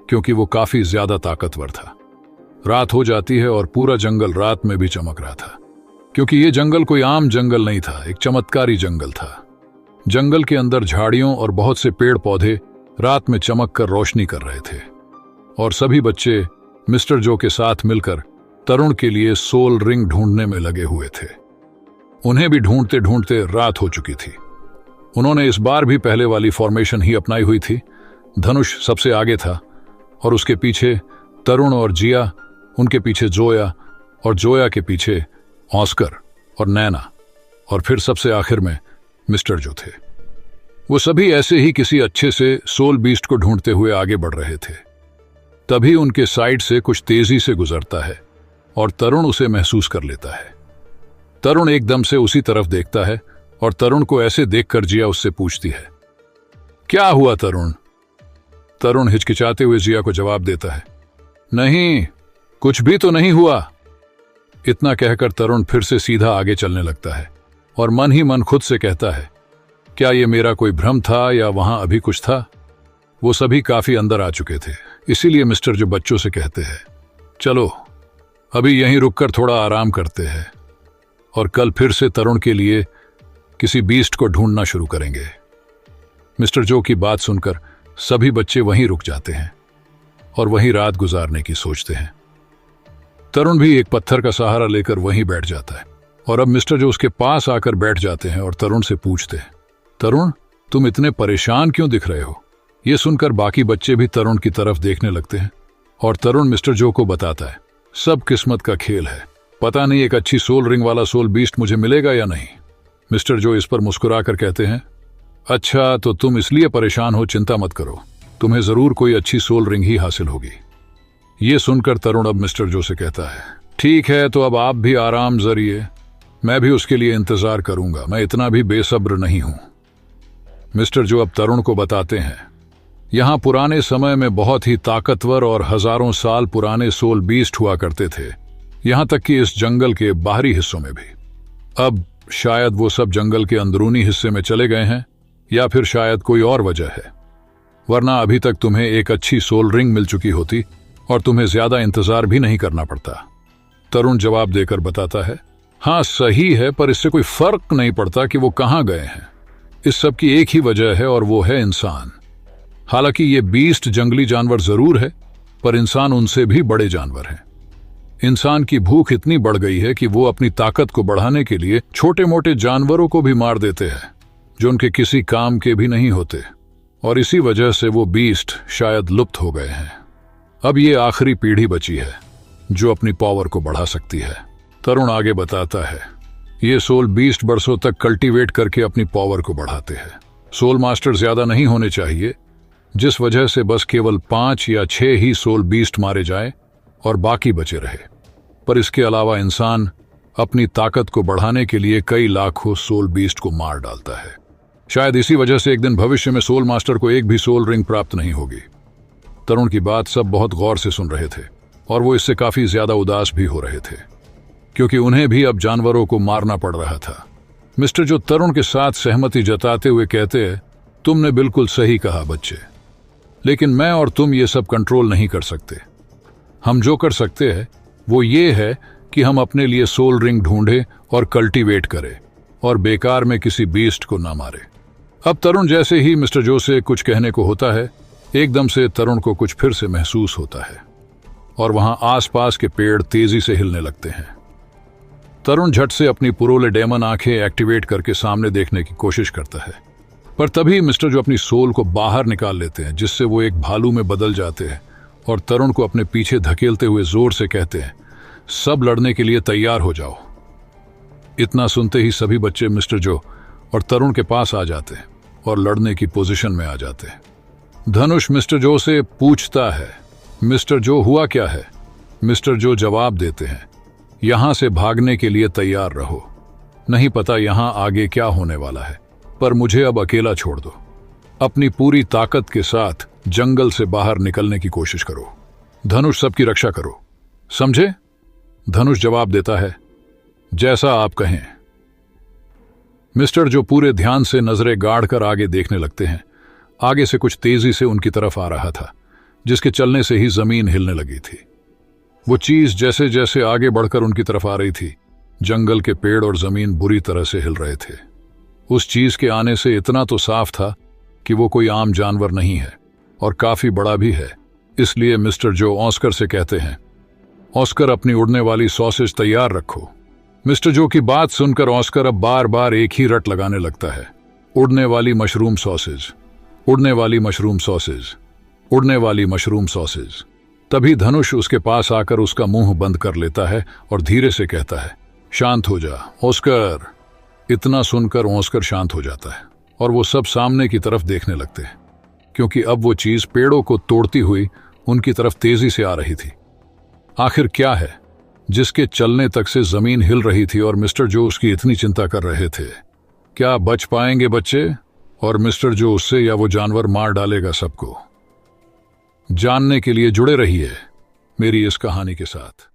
क्योंकि वो काफी ज्यादा ताकतवर था। रात हो जाती है और पूरा जंगल रात में भी चमक रहा था, क्योंकि ये जंगल कोई आम जंगल नहीं था, एक चमत्कारी जंगल था। जंगल के अंदर झाड़ियों और बहुत से पेड़ पौधे रात में चमक कर रोशनी कर रहे थे और सभी बच्चे मिस्टर जो के साथ मिलकर तरुण के लिए सोल रिंग ढूंढने में लगे हुए थे। उन्हें भी ढूंढते ढूंढते रात हो चुकी थी। उन्होंने इस बार भी पहले वाली फॉर्मेशन ही अपनाई हुई थी, धनुष सबसे आगे था और उसके पीछे तरुण और जिया, उनके पीछे जोया और जोया के पीछे ऑस्कर और नैना, और फिर सबसे आखिर में मिस्टर जो थे। वो सभी ऐसे ही किसी अच्छे से सोल बीस्ट को ढूंढते हुए आगे बढ़ रहे थे। तभी उनके साइड से कुछ तेजी से गुजरता है और तरुण उसे महसूस कर लेता है। तरुण एकदम से उसी तरफ देखता है और तरुण को ऐसे देखकर जिया उससे पूछती है, क्या हुआ तरुण? तरुण हिचकिचाते हुए जिया को जवाब देता है, नहीं, कुछ भी तो नहीं हुआ। इतना कहकर तरुण फिर से सीधा आगे चलने लगता है और मन ही मन खुद से कहता है, क्या ये मेरा कोई भ्रम था या वहां अभी कुछ था? वो सभी काफी अंदर आ चुके थे, इसीलिए मिस्टर जो बच्चों से कहते हैं, चलो अभी यहीं रुककर थोड़ा आराम करते हैं और कल फिर से तरुण के लिए किसी बीस्ट को ढूंढना शुरू करेंगे। मिस्टर जो की बात सुनकर सभी बच्चे वहीं रुक जाते हैं और वहीं रात गुजारने की सोचते हैं। तरुण भी एक पत्थर का सहारा लेकर वहीं बैठ जाता है और अब मिस्टर जो उसके पास आकर बैठ जाते हैं और तरुण से पूछते हैं, तरुण, तुम इतने परेशान क्यों दिख रहे हो? ये सुनकर बाकी बच्चे भी तरुण की तरफ देखने लगते हैं और तरुण मिस्टर जो को बताता है, सब किस्मत का खेल है, पता नहीं एक अच्छी सोल रिंग वाला सोल बीस्ट मुझे मिलेगा या नहीं। मिस्टर जो इस पर मुस्कुराकर कहते हैं, अच्छा तो तुम इसलिए परेशान हो, चिंता मत करो, तुम्हें जरूर कोई अच्छी सोल रिंग ही हासिल होगी। ये सुनकर तरुण अब मिस्टर जो से कहता है, ठीक है तो अब आप भी आराम जरिए, मैं भी उसके लिए इंतजार करूंगा, मैं इतना भी बेसब्र नहीं हूं। मिस्टर जो अब तरुण को बताते हैं, यहां पुराने समय में बहुत ही ताकतवर और हजारों साल पुराने सोल बीस्ट हुआ करते थे, यहां तक कि इस जंगल के बाहरी हिस्सों में भी। अब शायद वो सब जंगल के अंदरूनी हिस्से में चले गए हैं या फिर शायद कोई और वजह है, वरना अभी तक तुम्हें एक अच्छी सोल रिंग मिल चुकी होती और तुम्हें ज्यादा इंतजार भी नहीं करना पड़ता। तरुण जवाब देकर बताता है, हाँ सही है, पर इससे कोई फर्क नहीं पड़ता कि वो कहां गए हैं। इस सब की एक ही वजह है और वो है इंसान। हालांकि ये बीस्ट जंगली जानवर जरूर है, पर इंसान उनसे भी बड़े जानवर हैं। इंसान की भूख इतनी बढ़ गई है कि वो अपनी ताकत को बढ़ाने के लिए छोटे मोटे जानवरों को भी मार देते हैं जो उनके किसी काम के भी नहीं होते, और इसी वजह से वो बीस्ट शायद लुप्त हो गए हैं। अब ये आखिरी पीढ़ी बची है जो अपनी पावर को बढ़ा सकती है। तरुण आगे बताता है, ये सोल बीस्ट बरसों तक कल्टीवेट करके अपनी पावर को बढ़ाते हैं। सोल मास्टर ज्यादा नहीं होने चाहिए, जिस वजह से बस केवल 5 या 6 ही सोल बीस्ट मारे जाए और बाकी बचे रहे। पर इसके अलावा इंसान अपनी ताकत को बढ़ाने के लिए कई लाखों सोल बीस्ट को मार डालता है। शायद इसी वजह से एक दिन भविष्य में सोल मास्टर को एक भी सोल रिंग प्राप्त नहीं होगी। तरुण की बात सब बहुत गौर से सुन रहे थे और वो इससे काफी ज्यादा उदास भी हो रहे थे, क्योंकि उन्हें भी अब जानवरों को मारना पड़ रहा था। मिस्टर जो तरुण के साथ सहमति जताते हुए कहते हैं, तुमने बिल्कुल सही कहा बच्चे, लेकिन मैं और तुम ये सब कंट्रोल नहीं कर सकते। हम जो कर सकते हैं वो ये है कि हम अपने लिए सोल रिंग ढूंढे और कल्टीवेट करें और बेकार में किसी बीस्ट को ना मारे। अब तरुण जैसे ही मिस्टर जो से कुछ कहने को होता है, एकदम से तरुण को कुछ फिर से महसूस होता है और वहां आसपास के पेड़ तेजी से हिलने लगते हैं। तरुण झट से अपनी पुरोले डेमन आंखें एक्टिवेट करके सामने देखने की कोशिश करता है, पर तभी मिस्टर जो अपनी सोल को बाहर निकाल लेते हैं, जिससे वो एक भालू में बदल जाते हैं और तरुण को अपने पीछे धकेलते हुए जोर से कहते हैं, सब लड़ने के लिए तैयार हो जाओ। इतना सुनते ही सभी बच्चे मिस्टर जो और तरुण के पास आ जाते हैं और लड़ने की पोजीशन में आ जाते हैं। धनुष मिस्टर जो से पूछता है, मिस्टर जो हुआ क्या है? मिस्टर जो जवाब देते हैं, यहां से भागने के लिए तैयार रहो, नहीं पता यहां आगे क्या होने वाला है, पर मुझे अब अकेला छोड़ दो। अपनी पूरी ताकत के साथ जंगल से बाहर निकलने की कोशिश करो। धनुष सबकी रक्षा करो, समझे? धनुष जवाब देता है, जैसा आप कहें। मिस्टर जो पूरे ध्यान से नजरें गाड़ कर आगे देखने लगते हैं। आगे से कुछ तेजी से उनकी तरफ आ रहा था, जिसके चलने से ही जमीन हिलने लगी थी। वो चीज जैसे जैसे आगे बढ़कर उनकी तरफ आ रही थी, जंगल के पेड़ और जमीन बुरी तरह से हिल रहे थे। उस चीज के आने से इतना तो साफ था कि वो कोई आम जानवर नहीं है और काफी बड़ा भी है। इसलिए मिस्टर जो ऑस्कर से कहते हैं, ऑस्कर अपनी उड़ने वाली सॉसेज तैयार रखो। मिस्टर जो की बात सुनकर ऑस्कर अब बार बार एक ही रट लगाने लगता है, उड़ने वाली मशरूम सॉसेज, उड़ने वाली मशरूम सॉसेज। उड़ने वाली मशरूम सॉसेज। तभी धनुष उसके पास आकर उसका मुंह बंद कर लेता है और धीरे से कहता है, शांत हो जा ऑस्कर। इतना सुनकर ऑस्कर शांत हो जाता है और वो सब सामने की तरफ देखने लगते हैं, क्योंकि अब वो चीज पेड़ों को तोड़ती हुई उनकी तरफ तेजी से आ रही थी। आखिर क्या है जिसके चलने तक से जमीन हिल रही थी और मिस्टर जो उसकी इतनी चिंता कर रहे थे? क्या बच पाएंगे बच्चे, और मिस्टर जो उससे या वो जानवर मार डालेगा सबको? जानने के लिए जुड़े रहिए मेरी इस कहानी के साथ।